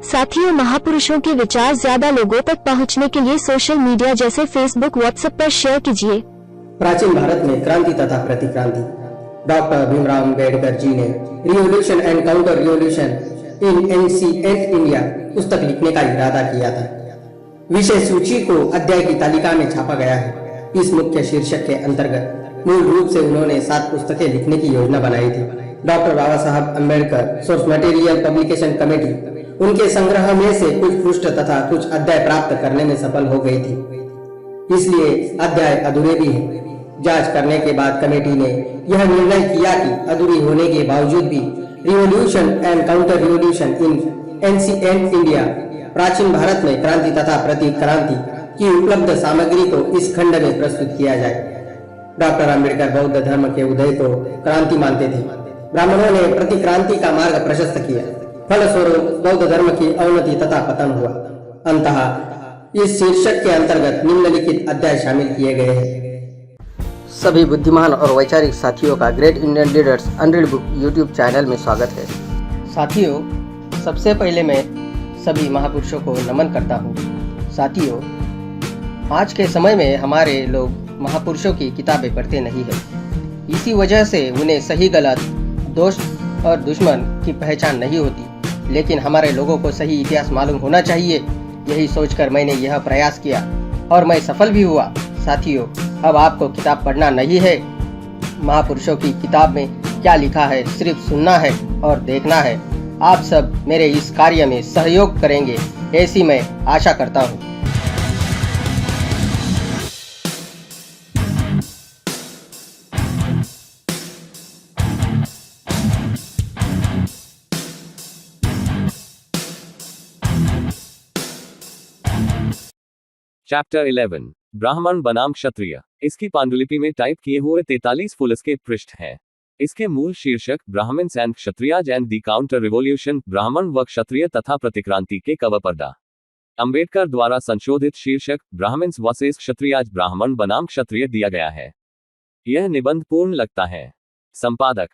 साथियों, महापुरुषों के विचार ज्यादा लोगों तक पहुंचने के लिए सोशल मीडिया जैसे फेसबुक, व्हाट्सएप पर शेयर कीजिए। प्राचीन भारत में क्रांति तथा प्रतिक्रांति। डॉक्टर भीमराव अम्बेडकर जी ने revolution and counter revolution in ancient India पुस्तक लिखने का इरादा किया था। विषय सूची को अध्याय की तालिका में छापा गया है। इस मुख्य शीर्षक के अंतर्गत मूल रूप से उन्होंने 7 पुस्तकें लिखने की योजना बनाई थी। डॉक्टर बाबा Saheb Ambedkar source material publication committee उनके संग्रह में से कुछ पृष्ठ तथा कुछ अध्याय प्राप्त करने में सफल हो गई थी, इसलिए अध्याय अधूरे भी हैं। जांच करने के बाद कमेटी ने यह निर्णय किया कि अधूरी होने के बावजूद भी revolution and counter revolution in ancient India प्राचीन भारत में क्रांति तथा प्रतिक्रांति की उपलब्ध सामग्री को इस खंड में प्रस्तुत किया जाए। डॉक्टर अम्बेडकर बौद्ध धर्म के उदय को क्रांति मानते थे। ब्राह्मणों ने प्रतिक्रांति का मार्ग प्रशस्त किया। फलस्वरूप बौद्ध धर्म की अवनति तथा पतन हुआ। अंततः इस शीर्षक के अंतर्गत निम्नलिखित अध्याय शामिल किए गए हैं। सभी बुद्धिमान और वैचारिक साथियों का great Indian leaders unread book YouTube channel में स्वागत है। साथियों, सबसे पहले मैं सभी महापुरुषों को नमन करता हूँ। साथियों, आज के समय में हमारे लोग महापुरुषों की किताबें पढ़ते नहीं हैं। इसी वजह से उन्हें सही गलत, दोस्त और दुश्मन की पहचान नहीं होती। लेकिन हमारे लोगों को सही इतिहास मालूम होना चाहिए। यही सोचकर मैंने यह प्रयास किया और मैं सफल भी हुआ। साथियों, अब आपको किताब पढ़ना नहीं है, महापुरुषों की किताब में क्या लिखा है सिर्फ सुनना है और देखना है। आप सब मेरे इस कार्य में सहयोग करेंगे, ऐसी मैं आशा करता हूँ। चैप्टर 11 ब्राह्मण बनाम क्षत्रिय। इसकी पांडुलिपि में टाइप किए हुए 43 फुलस के पृष्ठ हैं। इसके मूल शीर्षक Brahmans and Kshatriyas and the counter revolution, ब्राह्मण व क्षत्रिय तथा प्रतिक्रांति के कवर पर्दा। अंबेडकर द्वारा संशोधित शीर्षक ब्राह्मण्स वर्सेस क्षत्रियाज, ब्राह्मण बनाम क्षत्रिय दिया गया है। यह निबंध पूर्ण लगता है। संपादक।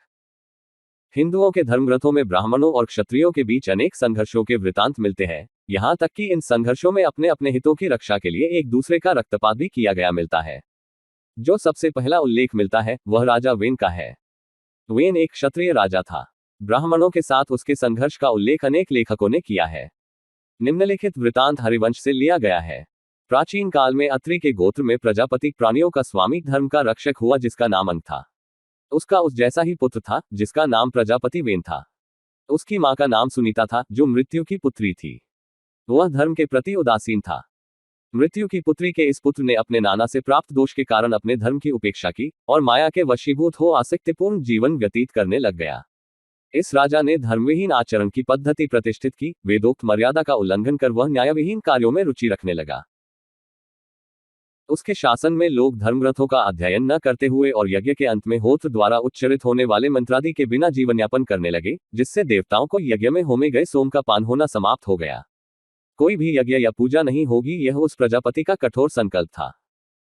हिंदुओं के धर्मग्रंथों में ब्राह्मणों और क्षत्रियों के बीच अनेक संघर्षों के वृतांत मिलते हैं। यहाँ तक कि इन संघर्षों में अपने अपने हितों की रक्षा के लिए एक दूसरे का रक्तपात भी किया गया मिलता है। जो सबसे पहला उल्लेख मिलता है वह राजा वेन का है। वेन एक क्षत्रिय राजा था। ब्राह्मणों के साथ उसके संघर्ष का उल्लेख अनेक लेखकों ने किया है। निम्नलिखित वृतांत हरिवंश से लिया गया है। प्राचीन काल में अत्रि के गोत्र में प्रजापति प्राणियों का स्वामी, धर्म का रक्षक हुआ जिसका नाम अंग था। उसका उस जैसा ही पुत्र था जिसका नाम प्रजापति वेन था। उसकी मां का नाम सुनीता था जो मृत्यु की पुत्री थी। वह धर्म के प्रति उदासीन था। मृत्यु की पुत्री के इस पुत्र ने अपने नाना से प्राप्त दोष के कारण अपने धर्म की उपेक्षा की और माया के वशीभूत हो आसक्तिपूर्ण जीवन व्यतीत करने लग गया। इस राजा ने धर्मविहीन आचरण की पद्धति प्रतिष्ठित की। वेदोक्त मर्यादा का उल्लंघन कर वह न्यायविहीन कार्यों में रुचि रखने लगा। उसके शासन में लोग धर्मग्रंथों का अध्ययन न करते हुए और यज्ञ के अंत में होत्र द्वारा उच्चरित होने वाले मंत्रादि के बिना जीवनयापन करने लगे, जिससे देवताओं को यज्ञ में होमे गए सोम का पान होना समाप्त हो गया। कोई भी यज्ञ या पूजा नहीं होगी, यह उस प्रजापति का कठोर संकल्प था।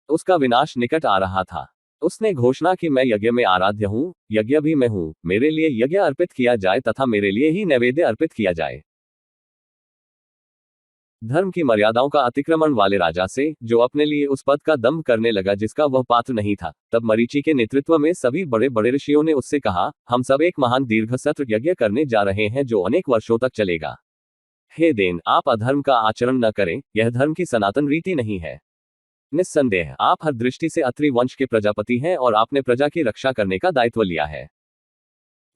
उसका विनाश निकट आ रहा था। उसने घोषणा की, मैं यज्ञ में आराध्य हूँ, यज्ञ भी मैं हूँ, मेरे लिए यज्ञ अर्पित किया जाए तथा मेरे लिए ही नैवेद्य अर्पित किया जाए। धर्म की मर्यादाओं का अतिक्रमण वाले राजा से, जो अपने लिए उस पद का दंभ करने लगा जिसका वह पात्र नहीं था, तब मरीचि के नेतृत्व में सभी बड़े बड़े ऋषियों ने उससे कहा, हम सब एक महान दीर्घ सत्र यज्ञ करने जा रहे हैं जो अनेक वर्षों तक चलेगा। हे देन, आप अधर्म का आचरण न करें, यह धर्म की सनातन रीति नहीं है। निस्संदेह आप हर दृष्टि से अत्रि वंश के प्रजापति हैं और आपने प्रजा की रक्षा करने का दायित्व लिया है।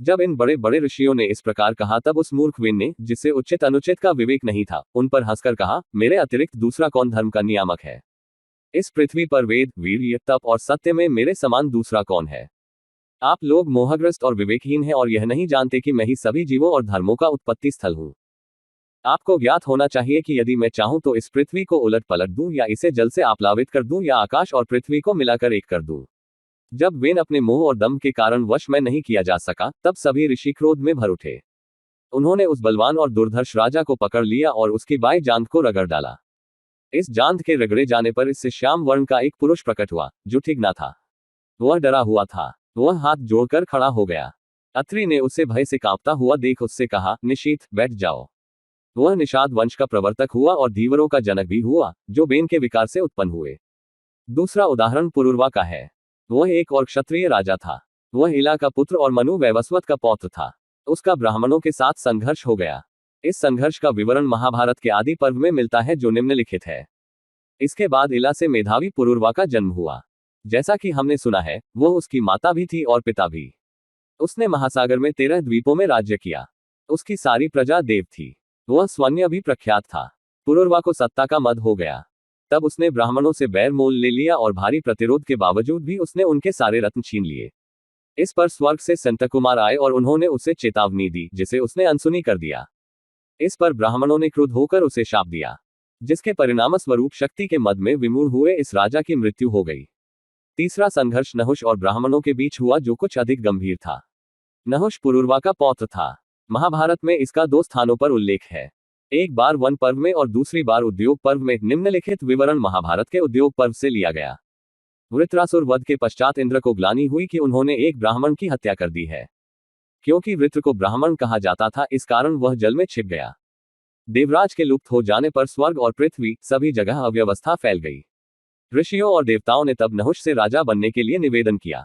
जब इन बड़े बड़े ऋषियों ने इस प्रकार कहा तब उस मूर्ख वेन ने, जिससे उचित अनुचित का विवेक नहीं था, उन पर हंसकर कहा, मेरे अतिरिक्त दूसरा कौन धर्म का नियामक है? इस पृथ्वी पर वेद, वीर्य, तप और सत्य में मेरे समान दूसरा कौन है? आप लोग मोहग्रस्त और विवेकहीन हैं और यह नहीं जानते कि मैं ही सभी जीवों और धर्मों का उत्पत्ति स्थल हूँ। आपको ज्ञात होना चाहिए कि यदि मैं चाहूं तो इस पृथ्वी को उलट पलट दूं या इसे जल से आप्लावित कर दूं या आकाश और पृथ्वी को मिलाकर एक कर दूं। जब वेन अपने मोह और दम के कारण वश में नहीं किया जा सका, तब सभी ऋषि क्रोध में भर उठे। उन्होंने उस बलवान और दुर्धर्ष राजा को पकड़ लिया और उसकी बाएं जांघ को रगड़ डाला। इस जांघ के रगड़े जाने पर इससे श्याम वर्ण का एक पुरुष प्रकट हुआ, जो ठीक न था। वह डरा हुआ था। वह हाथ जोड़कर खड़ा हो गया। अत्रि ने उसे भय से कांपता हुआ देख उससे कहा, निशीथ, बैठ जाओ। वह निषाद वंश का प्रवर्तक हुआ और धीवरों का जनक भी हुआ, जो बेन के विकार से उत्पन्न हुए। दूसरा उदाहरण पुरुरवा का है। वह एक और क्षत्रिय राजा था। वह इला का पुत्र और मनु वैवस्वत का पौत्र था। उसका ब्राह्मणों के साथ संघर्ष हो गया। इस संघर्ष का विवरण महाभारत के आदि पर्व में मिलता है, जो निम्नलिखित है। इसके बाद इला से मेधावी पुरुरवा का जन्म हुआ। जैसा कि हमने सुना है, वह उसकी माता भी थी और पिता भी। उसने महासागर में 13 द्वीपों में राज्य किया। उसकी सारी प्रजा देव थी। वह स्वन्य भी प्रख्यात था। पुरुरवा को सत्ता का मद हो गया। तब उसने ब्राह्मणों से बैर मोल ले लिया और भारी प्रतिरोध के बावजूद भी उसने उनके सारे रत्न छीन लिए। इस पर स्वर्ग से संतकुमार आए और उन्होंने उसे चेतावनी दी, जिसे उसने अनसुनी कर दिया। इस पर ब्राह्मणों ने क्रुद्ध होकर उसे शाप दिया, जिसके परिणाम स्वरूप शक्ति के मद में विमूढ़ हुए इस राजा की मृत्यु हो गई। तीसरा संघर्ष नहुष और ब्राह्मणों के बीच हुआ, जो कुछ अधिक गंभीर था। नहुष पुरुरवा का पौत्र था। महाभारत में इसका 2 स्थानों पर उल्लेख है, एक बार वन पर्व में और दूसरी बार उद्योग पर्व में। निम्नलिखित विवरण महाभारत के उद्योग पर्व से लिया गया। वृत्रासुर वध के पश्चात इंद्र को ग्लानि हुई कि उन्होंने एक ब्राह्मण की हत्या कर दी है। क्योंकि वृत्र को ब्राह्मण कहा जाता था, इस कारण वह जल में छिप गया। देवराज के लुप्त हो जाने पर स्वर्ग और पृथ्वी सभी जगह अव्यवस्था फैल गई। ऋषियों और देवताओं ने तब नहुष से राजा बनने के लिए निवेदन किया।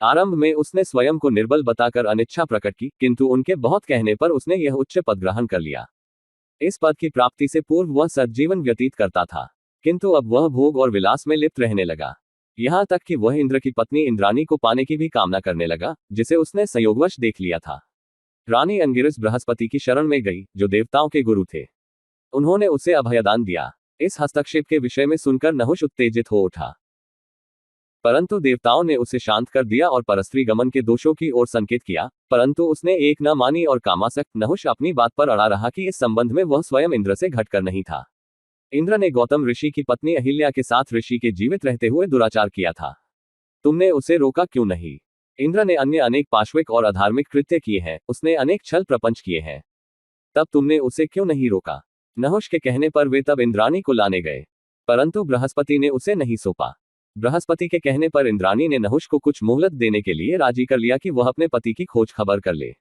आरंभ में उसने स्वयं को निर्बल बताकर अनिच्छा प्रकट की, किंतु उनके बहुत कहने पर उसने यह उच्च पद ग्रहण कर लिया। इस पद की प्राप्ति से पूर्व वह सज्जीवन व्यतीत करता था, किंतु अब वह भोग और विलास में लिप्त रहने लगा। यहाँ तक कि वह इंद्र की पत्नी इंद्राणी को पाने की भी कामना करने लगा, जिसे उसने संयोगवश देख लिया था। रानी अंगिरस बृहस्पति की शरण में गई, जो देवताओं के गुरु थे। उन्होंने उसे अभयदान दिया। इस हस्तक्षेप के विषय में सुनकर नहुष उत्तेजित हो उठा, परंतु देवताओं ने उसे शांत कर दिया और परस्त्री गमन के दोषों की ओर संकेत किया। परंतु उसने एक न मानी और कामासक्त नहुष अपनी बात पर अड़ा रहा कि इस संबंध में वह स्वयं इंद्र से घटकर नहीं था। इंद्र ने गौतम ऋषि की पत्नी अहिल्या के साथ ऋषि के जीवित रहते हुए दुराचार किया था। तुमने उसे रोका क्यों नहीं? इंद्र ने अन्य अनेक पाशविक और अधार्मिक कृत्य किए हैं, उसने अनेक छल प्रपंच किए हैं, तब तुमने उसे क्यों नहीं रोका? नहुष के कहने पर वे तब इंद्राणी को लाने गए, परंतु बृहस्पति ने उसे नहीं सौंपा। बृहस्पति के कहने पर इंद्राणी ने नहुष को कुछ मोहलत देने के लिए राजी कर लिया कि वह अपने पति की खोज खबर कर ले।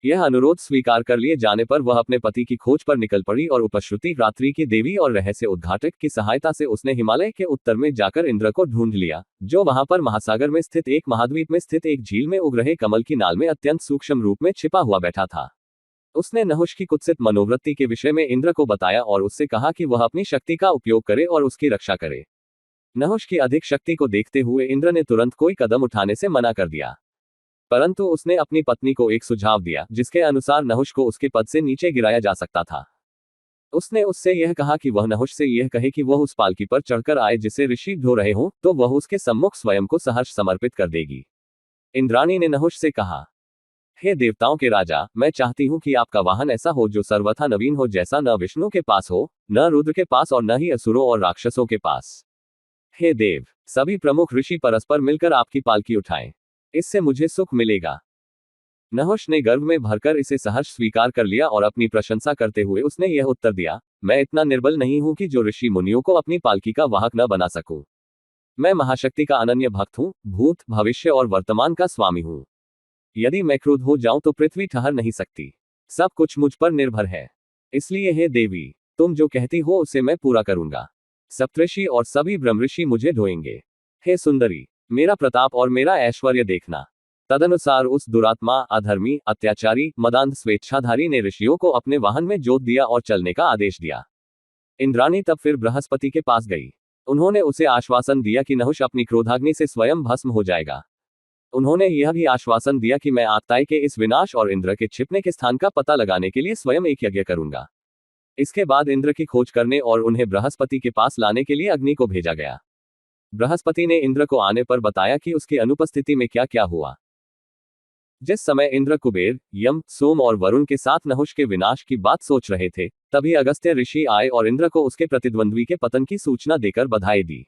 यह अनुरोध स्वीकार कर लिए जाने पर वह अपने पति की खोज पर निकल पड़ी और उपश्रुति रात्रि की देवी और रहस्य उद्घाटक की सहायता से उसने हिमालय के उत्तर में जाकर इंद्र को ढूंढ लिया, जो वहां पर महासागर में स्थित एक महाद्वीप में स्थित एक झील में उग रहे कमल की नाल में अत्यंत सूक्ष्म रूप में छिपा हुआ बैठा था। उसने नहुष की कुत्सित मनोवृत्ति के विषय में इंद्र को बताया और उससे कहा कि वह अपनी शक्ति का उपयोग करे और उसकी रक्षा करे। नहुष की अधिक शक्ति को देखते हुए इंद्र ने तुरंत कोई कदम उठाने से मना कर दिया, परंतु उसने अपनी पत्नी को एक सुझाव दिया, जिसके अनुसार नहुष को उसके पद से नीचे गिराया जा सकता था। उसने उससे यह कहा कि वह नहुष से यह कहे कि वह उस पालकी पर चढ़कर आए जिसे ऋषि ढो रहे हों, तो वह उसके सम्मुख स्वयं को सहर्ष समर्पित कर देगी। इंद्राणी ने नहुष से कहा, हे देवताओं के राजा, मैं चाहती हूं कि आपका वाहन ऐसा हो जो सर्वथा नवीन हो, जैसा न विष्णु के पास हो, न रुद्र के पास और न ही असुरों और राक्षसों के पास। हे देव, सभी प्रमुख ऋषि परस्पर मिलकर आपकी पालकी उठाएं, इससे मुझे सुख मिलेगा। नहुष ने गर्व में भरकर इसे सहर्ष स्वीकार कर लिया और अपनी प्रशंसा करते हुए उसने यह उत्तर दिया, मैं इतना निर्बल नहीं हूं कि जो ऋषि मुनियों को अपनी पालकी का वाहक न बना सकूं। मैं महाशक्ति का अनन्य भक्त हूं, भूत, भविष्य और वर्तमान का स्वामी हूं। यदि मैं क्रुद्ध हो जाऊं तो पृथ्वी ठहर नहीं सकती। सब कुछ मुझ पर निर्भर है। इसलिए हे देवी, तुम जो कहती हो उसे मैं पूरा करूंगा। सप्तऋषि और सभी ब्रह्मऋषि मुझे ढोएंगे। हे सुंदरी, मेरा प्रताप और मेरा ऐश्वर्य देखना। तदनुसार उस दुरात्मा, अधर्मी, अत्याचारी, मदांध स्वेच्छाधारी ने ऋषियों को अपने वाहन में जोत दिया और चलने का आदेश दिया। इंद्राणी तब फिर बृहस्पति के पास गई। उन्होंने उसे आश्वासन दिया कि नहुष अपनी क्रोधाग्नि से स्वयं भस्म हो जाएगा। उन्होंने यह भी आश्वासन दिया कि मैं आगताई के इस विनाश और इंद्र के छिपने के स्थान का पता लगाने के लिए स्वयं एक यज्ञ करूंगा। इसके बाद इंद्र की खोज करने और उन्हें बृहस्पति के पास लाने के लिए अग्नि को भेजा गया। बृहस्पति ने इंद्र को आने पर बताया कि उसकी अनुपस्थिति में क्या क्या हुआ। जिस समय इंद्र, कुबेर, यम, सोम और वरुण के साथ नहुष के विनाश की बात सोच रहे थे, तभी अगस्त्य ऋषि आए और इंद्र को उसके प्रतिद्वंद्वी के पतन की सूचना देकर बधाई दी।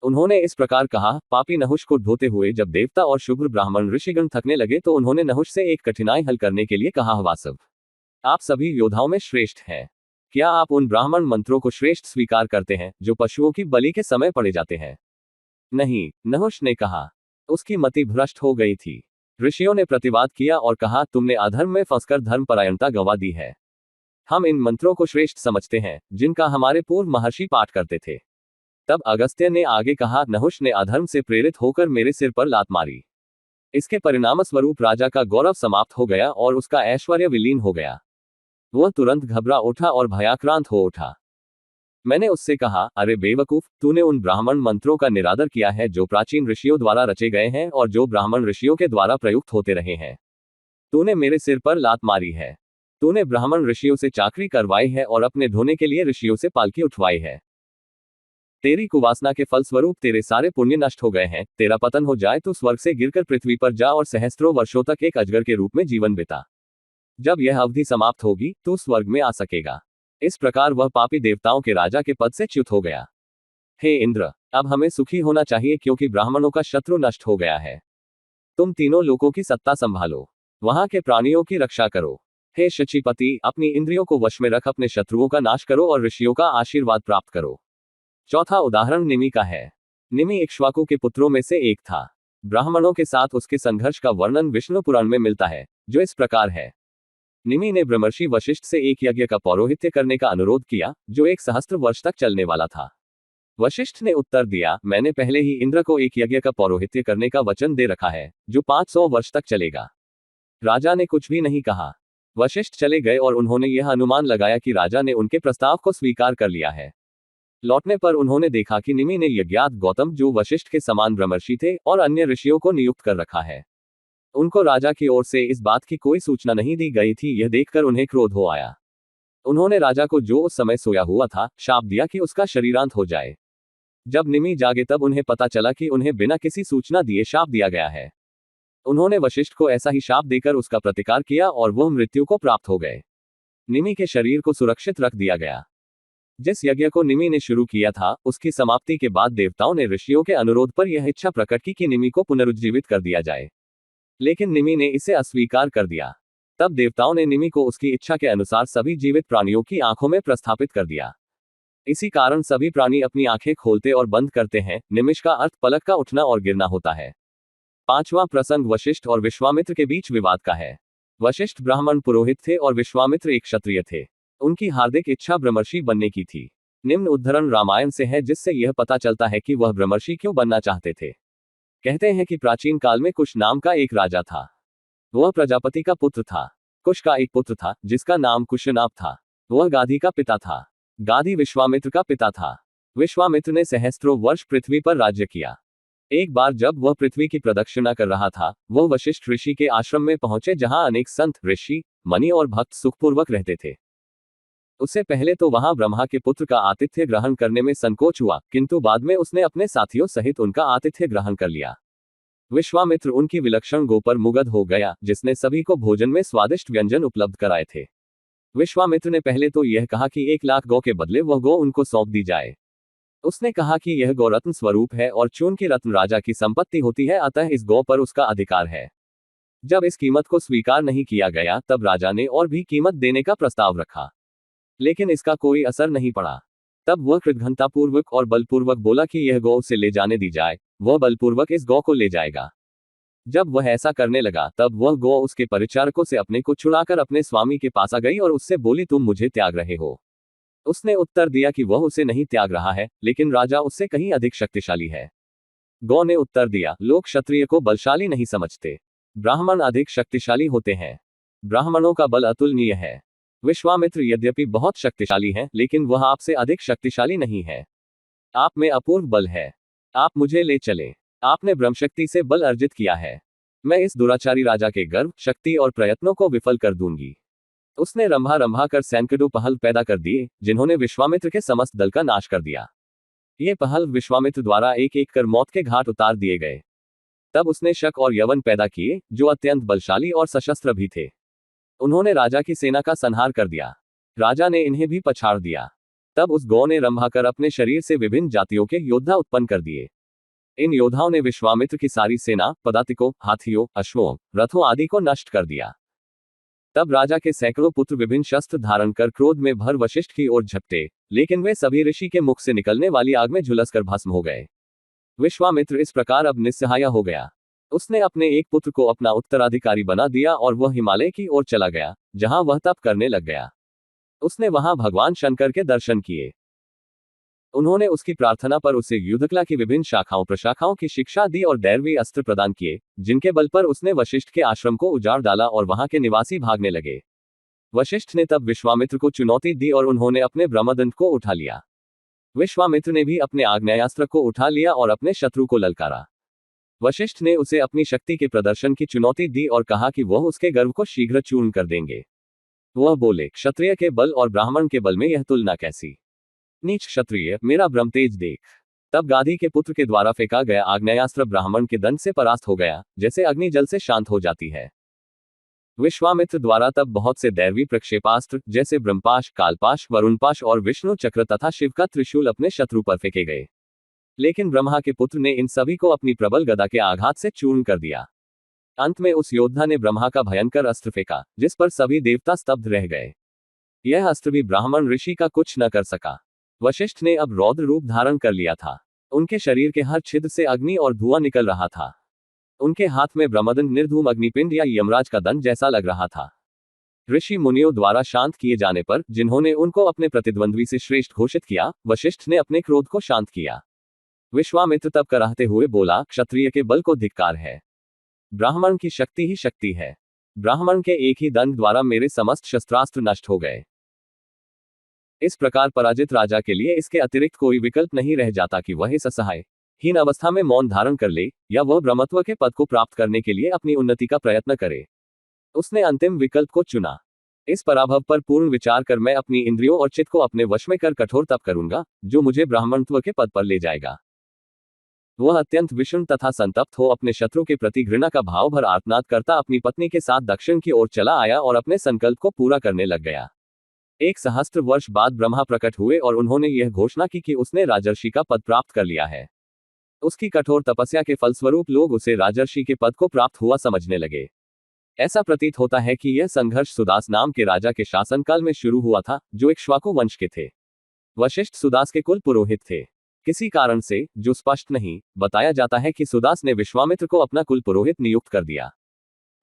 उन्होंने इस प्रकार कहा, पापी नहुष को ढोते हुए जब देवता और शुभ्र ब्राह्मण ऋषिगण थकने लगे तो उन्होंने नहुष से एक कठिनाई हल करने के लिए कहा, वासव, आप सभी योद्धाओं में श्रेष्ठ हैं। क्या आप उन ब्राह्मण मंत्रों को श्रेष्ठ स्वीकार करते हैं जो पशुओं की बलि के समय पढ़े जाते हैं? नहीं, नहुष ने कहा। उसकी मति भ्रष्ट हो गई थी। ऋषियों ने प्रतिवाद किया और कहा, तुमने अधर्म में फंसकर धर्मपरायणता गंवा दी है। हम इन मंत्रों को श्रेष्ठ समझते हैं जिनका हमारे पूर्व महर्षि पाठ करते थे। तब अगस्त्य ने आगे कहा, नहुष ने अधर्म से प्रेरित होकर मेरे सिर पर लात मारी। इसके परिणाम स्वरूप राजा का गौरव समाप्त हो गया और उसका ऐश्वर्य विलीन हो गया। वह तुरंत घबरा उठा और भयाक्रांत हो उठा। मैंने उससे कहा, अरे बेवकूफ, तूने उन ब्राह्मण मंत्रों का निरादर किया है जो प्राचीन ऋषियों द्वारा रचे गए हैं और जो ब्राह्मण ऋषियों के द्वारा प्रयुक्त होते रहे हैं। तूने मेरे सिर पर लात मारी है। तूने ब्राह्मण ऋषियों से चाकरी करवाई है और अपने ढोने के लिए ऋषियों से पालकी उठवाई है। तेरी कुवासना के फलस्वरूप तेरे सारे पुण्य नष्ट हो गए हैं। तेरा पतन हो जाए तो स्वर्ग से गिरकर पृथ्वी पर जा और सहस्त्रों वर्षों तक एक अजगर के रूप में जीवन बिता। जब यह अवधि समाप्त होगी तो स्वर्ग में आ सकेगा। इस प्रकार वह पापी देवताओं के राजा के पद से च्युत हो गया। हे इंद्र, अब हमें सुखी होना चाहिए क्योंकि ब्राह्मणों का शत्रु नष्ट हो गया है। तुम तीनों लोकों की सत्ता संभालो, वहां के प्राणियों की रक्षा करो। हे शचीपति, अपनी इंद्रियों को वश में रख अपने शत्रुओं का नाश करो और ऋषियों का आशीर्वाद प्राप्त करो। चौथा उदाहरण निमि का है। निमि इक्ष्वाकु के पुत्रों में से एक था। ब्राह्मणों के साथ उसके संघर्ष का वर्णन विष्णु पुराण में मिलता है, जो इस प्रकार है। निमि ने ब्रह्मर्षि वशिष्ठ से एक यज्ञ का पौरोहित्य करने का अनुरोध किया, जो 1 सहस्त्र वर्ष तक चलने वाला था। वशिष्ठ ने उत्तर दिया, मैंने पहले ही इंद्र को एक यज्ञ का पौरोहित्य करने का वचन दे रखा है, जो 500 वर्ष तक चलेगा। राजा ने कुछ भी नहीं कहा। वशिष्ठ चले गए और उन्होंने यह अनुमान लगाया कि राजा ने उनके प्रस्ताव को स्वीकार कर लिया है। लौटने पर उन्होंने देखा कि निमि ने यज्ञात गौतम, जो वशिष्ठ के समान ब्रह्मर्षि थे, और अन्य ऋषियों को नियुक्त कर रखा है। उनको राजा की ओर से इस बात की कोई सूचना नहीं दी गई थी। यह देखकर उन्हें क्रोध हो आया। उन्होंने राजा को, जो उस समय सोया हुआ था, शाप दिया कि उसका शरीरांत हो जाए। जब निमि जागे तब उन्हें पता चला कि उन्हें बिना किसी सूचना दिए शाप दिया गया है। उन्होंने वशिष्ठ को ऐसा ही शाप देकर उसका प्रतिकार किया और वह मृत्यु को प्राप्त हो गए। निमि के शरीर को सुरक्षित रख दिया गया। जिस यज्ञ को निमि ने शुरू किया था, उसकी समाप्ति के बाद देवताओं ने ऋषियों के अनुरोध पर यह इच्छा प्रकट की कि निमि को पुनरुज्जीवित कर दिया जाए, लेकिन निमि ने इसे अस्वीकार कर दिया। तब देवताओं ने निमि को उसकी इच्छा के अनुसार सभी जीवित प्राणियों की आंखों में प्रस्थापित कर दिया। इसी कारण सभी प्राणी अपनी आंखें खोलते और बंद करते हैं। निमिष का अर्थ पलक का उठना और गिरना होता है। 5वां प्रसंग वशिष्ठ और विश्वामित्र के बीच विवाद का है। वशिष्ठ ब्राह्मण पुरोहित थे और विश्वामित्र एक क्षत्रिय थे। उनकी हार्दिक इच्छा ब्रह्मर्षि बनने की थी। निम्न उद्धरण रामायण से है, जिससे यह पता चलता है कि वह ब्रह्मर्षि क्यों बनना चाहते थे। कहते हैं कि प्राचीन काल में कुश नाम का एक राजा था। वह प्रजापति का पुत्र था। कुश का एक पुत्र था जिसका नाम कुशनाभ था। वह गाधी का पिता था। गाधी विश्वामित्र का पिता था। विश्वामित्र ने सहस्त्रों वर्ष पृथ्वी पर राज्य किया। एक बार जब वह पृथ्वी की प्रदक्षिणा कर रहा था, वह वशिष्ठ ऋषि के आश्रम में पहुंचे, जहां अनेक संत, ऋषि, मुनि और भक्त सुखपूर्वक रहते थे। उससे पहले तो वहां ब्रह्मा के पुत्र का आतिथ्य ग्रहण करने में संकोच हुआ, किंतु बाद में उसने अपने साथियों सहित उनका आतिथ्य ग्रहण कर लिया। विश्वामित्र उनकी विलक्षण गो पर मुग्ध हो गया, जिसने सभी को भोजन में स्वादिष्ट व्यंजन उपलब्ध कराए थे। विश्वामित्र ने पहले तो यह कहा कि 1 लाख गौ के बदले वह गौ उनको सौंप दी जाए। उसने कहा कि यह गौ रत्न स्वरूप है और चून की रत्न राजा की संपत्ति होती है, अतः इस गौ पर उसका अधिकार है। जब इस कीमत को स्वीकार नहीं किया गया, तब राजा ने और भी कीमत देने का प्रस्ताव रखा, लेकिन इसका कोई असर नहीं पड़ा। तब वह कृतघ्नतापूर्वक और बलपूर्वक बोला कि यह गौ उसे ले जाने दी जाए। वह बलपूर्वक इस गौ को ले जाएगा। जब वह ऐसा करने लगा, तब वह गौ उसके परिचारकों से अपने को छुड़ाकर अपने स्वामी के पास आ गई और उससे बोली, तुम मुझे त्याग रहे हो। उसने उत्तर दिया कि वह उसे नहीं त्याग रहा है, लेकिन राजा उससे कहीं अधिक शक्तिशाली है। गौ ने उत्तर दिया, लोग क्षत्रिय को बलशाली नहीं समझते, ब्राह्मण अधिक शक्तिशाली होते हैं। ब्राह्मणों का बल अतुलनीय है। विश्वामित्र यद्यपि बहुत शक्तिशाली हैं, लेकिन वह आपसे अधिक शक्तिशाली नहीं है। आप में अपूर्व बल है। आप मुझे ले चले। आपने ब्रह्मशक्ति से बल अर्जित किया है। मैं इस दुराचारी राजा के गर्व, शक्ति और प्रयत्नों को विफल कर दूंगी। उसने रंभा रंभा कर सैकड़ों पहल पैदा कर दिए, जिन्होंने विश्वामित्र के समस्त दल का नाश कर दिया। ये पहल विश्वामित्र द्वारा एक एक कर मौत के घाट उतार दिए गए। तब उसने शक और यवन पैदा किए, जो अत्यंत बलशाली और सशस्त्र भी थे। उन्होंने राजा की सेना का संहार कर दिया। राजा ने इन्हें भी पछाड़ दिया। तब उस गौ ने रंभा कर अपने शरीर से विभिन्न जातियों के योद्धा उत्पन्न कर दिए। इन योद्धाओं ने विश्वामित्र की सारी सेना, पदातिकों, हाथियों, अश्वों, रथों आदि को नष्ट कर दिया। तब राजा के सैकड़ों पुत्र विभिन्न शस्त्र धारण कर क्रोध में भर वशिष्ठ की ओर झपटे, लेकिन वे सभी ऋषि के मुख से निकलने वाली आग में झुलसकर भस्म हो गए। विश्वामित्र इस प्रकार अब निस्सहाय हो गया। उसने अपने एक पुत्र को अपना उत्तराधिकारी बना दिया और वह हिमालय की ओर चला गया, जहां वह तप करने लग गया। उसने वहां भगवान शंकर के दर्शन किए। उन्होंने उसकी प्रार्थना पर उसे युद्धकला की विभिन्न शाखाओं प्रशाखाओं की शिक्षा दी और दैवी अस्त्र प्रदान किए, जिनके बल पर उसने वशिष्ठ के आश्रम को उजाड़ डाला और वहां के निवासी भागने लगे। वशिष्ठ ने तब विश्वामित्र को चुनौती दी और उन्होंने अपने ब्रह्मदंड को उठा लिया। विश्वामित्र ने भी अपने आग्नेयास्त्र को उठा लिया और अपने शत्रु को ललकारा। वशिष्ठ ने उसे अपनी शक्ति के प्रदर्शन की चुनौती दी और कहा कि वह उसके गर्व को शीघ्र चूर्ण कर देंगे। वह बोले, क्षत्रिय के बल और ब्राह्मण के बल में यह तुलना कैसी? नीच क्षत्रिय, मेरा ब्रह्मतेज देख। तब गाधी के पुत्र के द्वारा फेंका गया आग्नेयास्त्र ब्राह्मण के दंड से परास्त हो गया, जैसे अग्नि जल से शांत हो जाती है। विश्वामित्र द्वारा तब बहुत से दैवी प्रक्षेपास्त्र जैसे ब्रह्मपाश, कालपाश, वरुणपाश और विष्णु चक्र तथा शिव का त्रिशूल अपने शत्रु पर फेंके गए। लेकिन ब्रह्मा के पुत्र ने इन सभी को अपनी प्रबल गदा के आघात से चूर्ण कर दिया। अंत में उस योद्धा ने ब्रह्मा का भयंकर अस्त्र फेंका, जिस पर सभी देवता स्तब्ध रह गए। यह अस्त्र भी ब्राह्मण ऋषि का कुछ न कर सका। वशिष्ठ ने अब रौद्र रूप धारण कर लिया था। उनके शरीर के हर छिद्र से अग्नि और धुआं निकल रहा था। उनके हाथ में ब्रह्मदंड निर्धूम अग्निपिंड या यमराज का दंड जैसा लग रहा था। ऋषि मुनियों द्वारा शांत किए जाने पर, जिन्होंने उनको अपने प्रतिद्वंद्वी से श्रेष्ठ घोषित किया, वशिष्ठ ने अपने क्रोध को शांत किया। विश्वामित्र तब कराहते हुए बोला, क्षत्रिय के बल को धिक्कार है। ब्राह्मण की शक्ति ही शक्ति है। ब्राह्मण के एक ही दंड द्वारा मेरे समस्त शस्त्रास्त्र नष्ट हो गए। इस प्रकार पराजित राजा के लिए इसके अतिरिक्त कोई विकल्प नहीं रह जाता कि वह इस असहाय हीन अवस्था में मौन धारण कर ले, या वह ब्रह्मत्व के पद को प्राप्त करने के लिए अपनी उन्नति का प्रयत्न करे। उसने अंतिम विकल्प को चुना। इस पराभव पर पूर्ण विचार कर मैं अपनी इंद्रियों और चित्त को अपने वश में कर कठोर तप करूंगा, जो मुझे ब्राह्मणत्व के पद पर ले जाएगा। वह अत्यंत विषण तथा संतप्त हो अपने शत्रु के प्रति घृणा का भाव भर आर्तनाद करता अपनी पत्नी के साथ दक्षिण की ओर चला आया और अपने संकल्प को पूरा करने लग गया। 1 सहस्त्र वर्ष बाद ब्रह्मा प्रकट हुए और उन्होंने यह घोषणा की कि उसने राजर्षि का पद प्राप्त कर लिया है। उसकी कठोर तपस्या के फलस्वरूप लोग उसे राजर्षि के पद को प्राप्त हुआ समझने लगे। ऐसा प्रतीत होता है कि यह संघर्ष सुदास नाम के राजा के शासनकाल में शुरू हुआ था, जो इक्ष्वाकु वंश के थे। वशिष्ठ सुदास के कुल पुरोहित थे। किसी कारण से, जो स्पष्ट नहीं, बताया जाता है कि सुदास ने विश्वामित्र को अपना कुल पुरोहित नियुक्त कर दिया।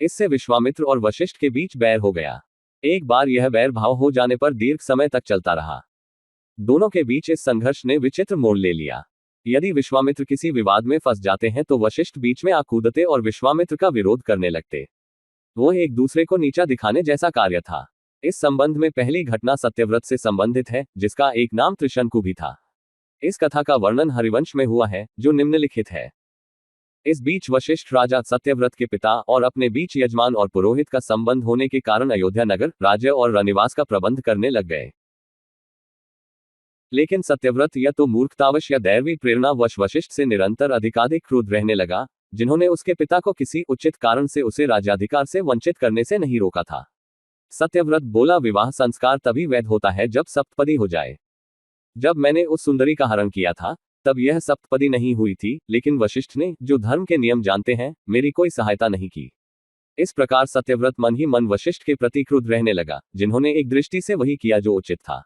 इससे विश्वामित्र और वशिष्ठ के बीच बैर हो गया। एक बार यह बैर भाव हो जाने पर दीर्घ समय तक चलता रहा। दोनों के बीच इस संघर्ष ने विचित्र मोड़ ले लिया। यदि विश्वामित्र किसी विवाद में फंस जाते हैं तो वशिष्ठ बीच में आ कूदते और विश्वामित्र का विरोध करने लगते। वह एक दूसरे को नीचा दिखाने जैसा कार्य था। इस संबंध में पहली घटना सत्यव्रत से संबंधित है, जिसका एक नाम त्रिशंकु भी था। इस कथा का वर्णन हरिवंश में हुआ है, जो निम्नलिखित है। इस बीच वशिष्ठ राजा सत्यव्रत के पिता और अपने बीच यजमान और पुरोहित का संबंध होने के कारण अयोध्या नगर, राज्य और रनिवास का प्रबंध करने लग गए। लेकिन सत्यव्रत या तो मूर्खतावश या दैवी प्रेरणावश वशिष्ठ से निरंतर अधिकाधिक क्रुद्ध रहने लगा, जिन्होंने उसके पिता को किसी उचित कारण से उसे राज्याधिकार से वंचित करने से नहीं रोका था। सत्यव्रत बोला, विवाह संस्कार तभी वैध होता है जब सप्तपदी हो जाए। जब मैंने उस सुंदरी का हरण किया था, तब यह सप्तपदी नहीं हुई थी, लेकिन वशिष्ठ ने, जो धर्म के नियम जानते हैं, मेरी कोई सहायता नहीं की। इस प्रकार सत्यव्रत मन ही मन वशिष्ठ के प्रति क्रुद्ध रहने लगा, जिन्होंने एक दृष्टि से वही किया जो उचित था।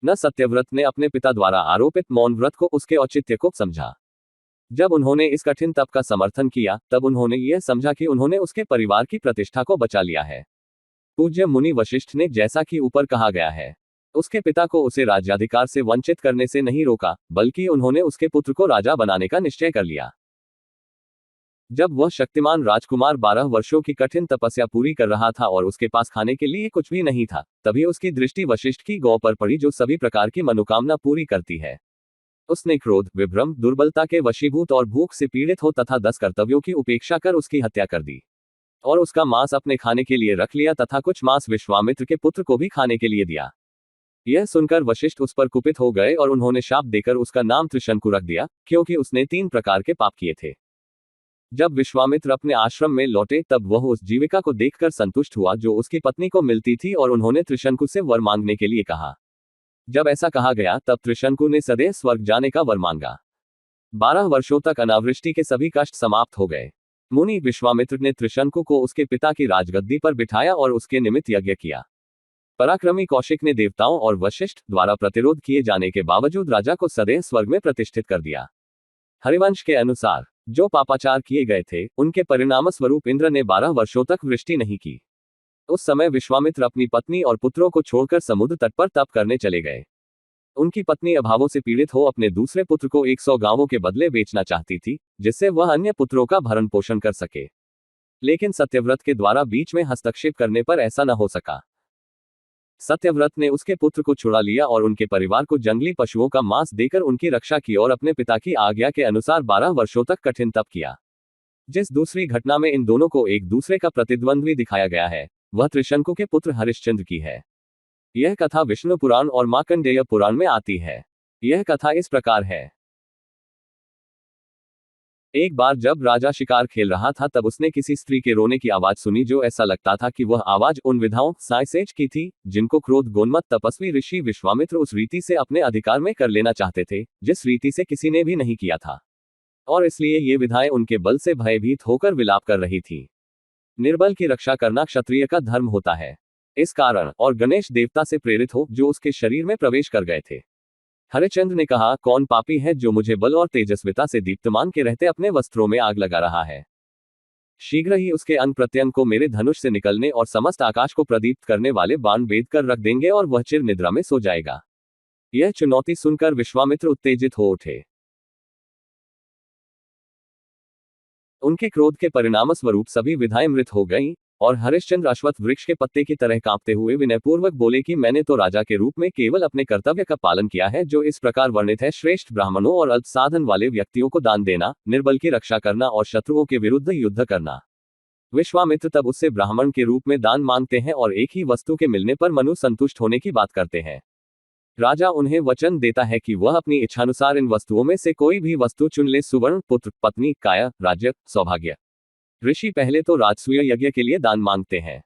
न सत्यव्रत ने अपने पिता द्वारा आरोपित मौन व्रत को उसके औचित्य को समझा। जब उन्होंने इस कठिन तप का समर्थन किया, तब उन्होंने यह समझा कि उन्होंने उसके परिवार की प्रतिष्ठा को बचा लिया है। पूज्य मुनि वशिष्ठ ने, जैसा कि ऊपर कहा गया है, उसके पिता को उसे राज्याधिकार से वंचित करने से नहीं रोका, बल्कि उन्होंने उसके पुत्र को राजा बनाने का निश्चय कर लिया। जब वह शक्तिमान राजकुमार 12 वर्षों की कठिन तपस्या पूरी कर रहा था और उसके पास खाने के लिए कुछ भी नहीं था, तभी उसकी दृष्टि वशिष्ठ की गौ पर पड़ी, जो सभी प्रकार की मनोकामना पूरी करती है। उसने क्रोध, विभ्रम, दुर्बलता के वशीभूत और भूख से पीड़ित हो तथा 10 कर्तव्यों की उपेक्षा कर उसकी हत्या कर दी और उसका मांस अपने खाने के लिए रख लिया तथा कुछ मांस विश्वामित्र के पुत्र को भी खाने के लिए दिया। यह सुनकर वशिष्ठ उस पर कुपित हो गए और उन्होंने शाप देकर उसका नाम त्रिशंकु रख दिया, क्योंकि उसने 3 प्रकार के पाप किए थे। जब विश्वामित्र अपने आश्रम में लौटे, तब वह उस जीविका को देखकर संतुष्ट हुआ जो उसकी पत्नी को मिलती थी, और उन्होंने त्रिशंकु से वर मांगने के लिए कहा। जब ऐसा कहा गया, तब त्रिशंकु ने सदैव स्वर्ग जाने का वर मांगा। 12 वर्षों तक अनावृष्टि के सभी कष्ट समाप्त हो गए। मुनि विश्वामित्र ने त्रिशंकु को उसके पिता की राजगद्दी पर बिठाया और उसके निमित्त यज्ञ किया। पराक्रमी कौशिक ने देवताओं और वशिष्ठ द्वारा प्रतिरोध किए जाने के बावजूद राजा को सदैव स्वर्ग में प्रतिष्ठित कर दिया। हरिवंश के अनुसार जो पापाचार किए गए थे, उनके परिणामस्वरूप इंद्र ने 12 वर्षों तक वृष्टि नहीं की। उस समय विश्वामित्र अपनी पत्नी और पुत्रों को छोड़कर समुद्र तट पर तप करने चले गए। उनकी पत्नी अभावों से पीड़ित हो अपने दूसरे पुत्र को 100 गांवों के बदले बेचना चाहती थी, जिससे वह अन्य पुत्रों का भरण पोषण कर सके। लेकिन सत्यव्रत के द्वारा बीच में हस्तक्षेप करने पर ऐसा न हो सका। सत्यव्रत ने उसके पुत्र को छुड़ा लिया और उनके परिवार को जंगली पशुओं का मांस देकर उनकी रक्षा की और अपने पिता की आज्ञा के अनुसार 12 वर्षों तक कठिन तप किया। जिस दूसरी घटना में इन दोनों को एक दूसरे का प्रतिद्वंद्वी दिखाया गया है, वह त्रिशंकु के पुत्र हरिश्चंद्र की है। यह कथा विष्णु पुराण और मार्कंडेय पुराण में आती है। यह कथा इस प्रकार है। एक बार जब राजा शिकार खेल रहा था, तब उसने किसी स्त्री के रोने की आवाज सुनी, जो ऐसा लगता था कि वह आवाज उन विधाओं साइसेज की थी, जिनको क्रोध गोन्मत तपस्वी ऋषि विश्वामित्र उस रीति से अपने अधिकार में कर लेना चाहते थे, जिस रीति से किसी ने भी नहीं किया था। और इसलिए ये विधाएं उनके बल से भयभीत होकर विलाप कर रही थी। निर्बल की रक्षा करना क्षत्रिय का धर्म होता है। इस कारण और गणेश देवता से प्रेरित हो, जो उसके शरीर में प्रवेश कर गए थे। हरिश्चंद्र ने कहा, कौन पापी है जो मुझे बल और तेजस्विता से दीप्तमान के रहते अपने वस्त्रों में आग लगा रहा है। शीघ्र ही उसके अंग प्रत्यंग को मेरे धनुष से निकलने और समस्त आकाश को प्रदीप्त करने वाले बाण बेध कर रख देंगे और वह चिर निद्रा में सो जाएगा। यह चुनौती सुनकर विश्वामित्र उत्तेजित हो उठे। उनके क्रोध के परिणामस्वरूप सभी विधाएं मृत हो गईं, और हरिश्चंद्र अश्वत्थ वृक्ष के पत्ते की तरह कांपते हुए विनयपूर्वक बोले कि मैंने तो राजा के रूप में केवल अपने कर्तव्य का पालन किया है, जो इस प्रकार वर्णित है। श्रेष्ठ ब्राह्मणों और अल्प साधन वाले व्यक्तियों को दान देना, निर्बल की रक्षा करना और शत्रुओं के विरुद्ध युद्ध करना। विश्वामित्र तब उससे ब्राह्मण के रूप में दान मांगते हैं और एक ही वस्तु के मिलने पर मनु संतुष्ट होने की बात करते हैं। राजा उन्हें वचन देता है कि वह अपनी इच्छानुसार इन वस्तुओं में से कोई भी वस्तु चुन ले, सुवर्ण, पुत्र, पत्नी, काया, राज्य, सौभाग्य। ऋषि पहले तो राजसूय यज्ञ के लिए दान मांगते हैं।